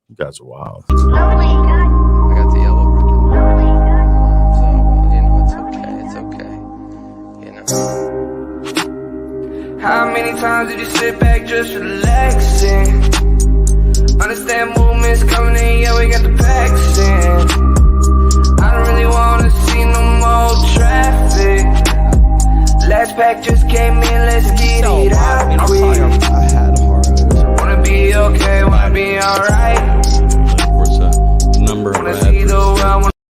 You guys are wild. I got the yellow ribbon. So, it's okay. How many times did you sit back just relaxing? Understand movements coming in, yeah, we got the packs in. I don't really wanna see no more traffic. Last pack just came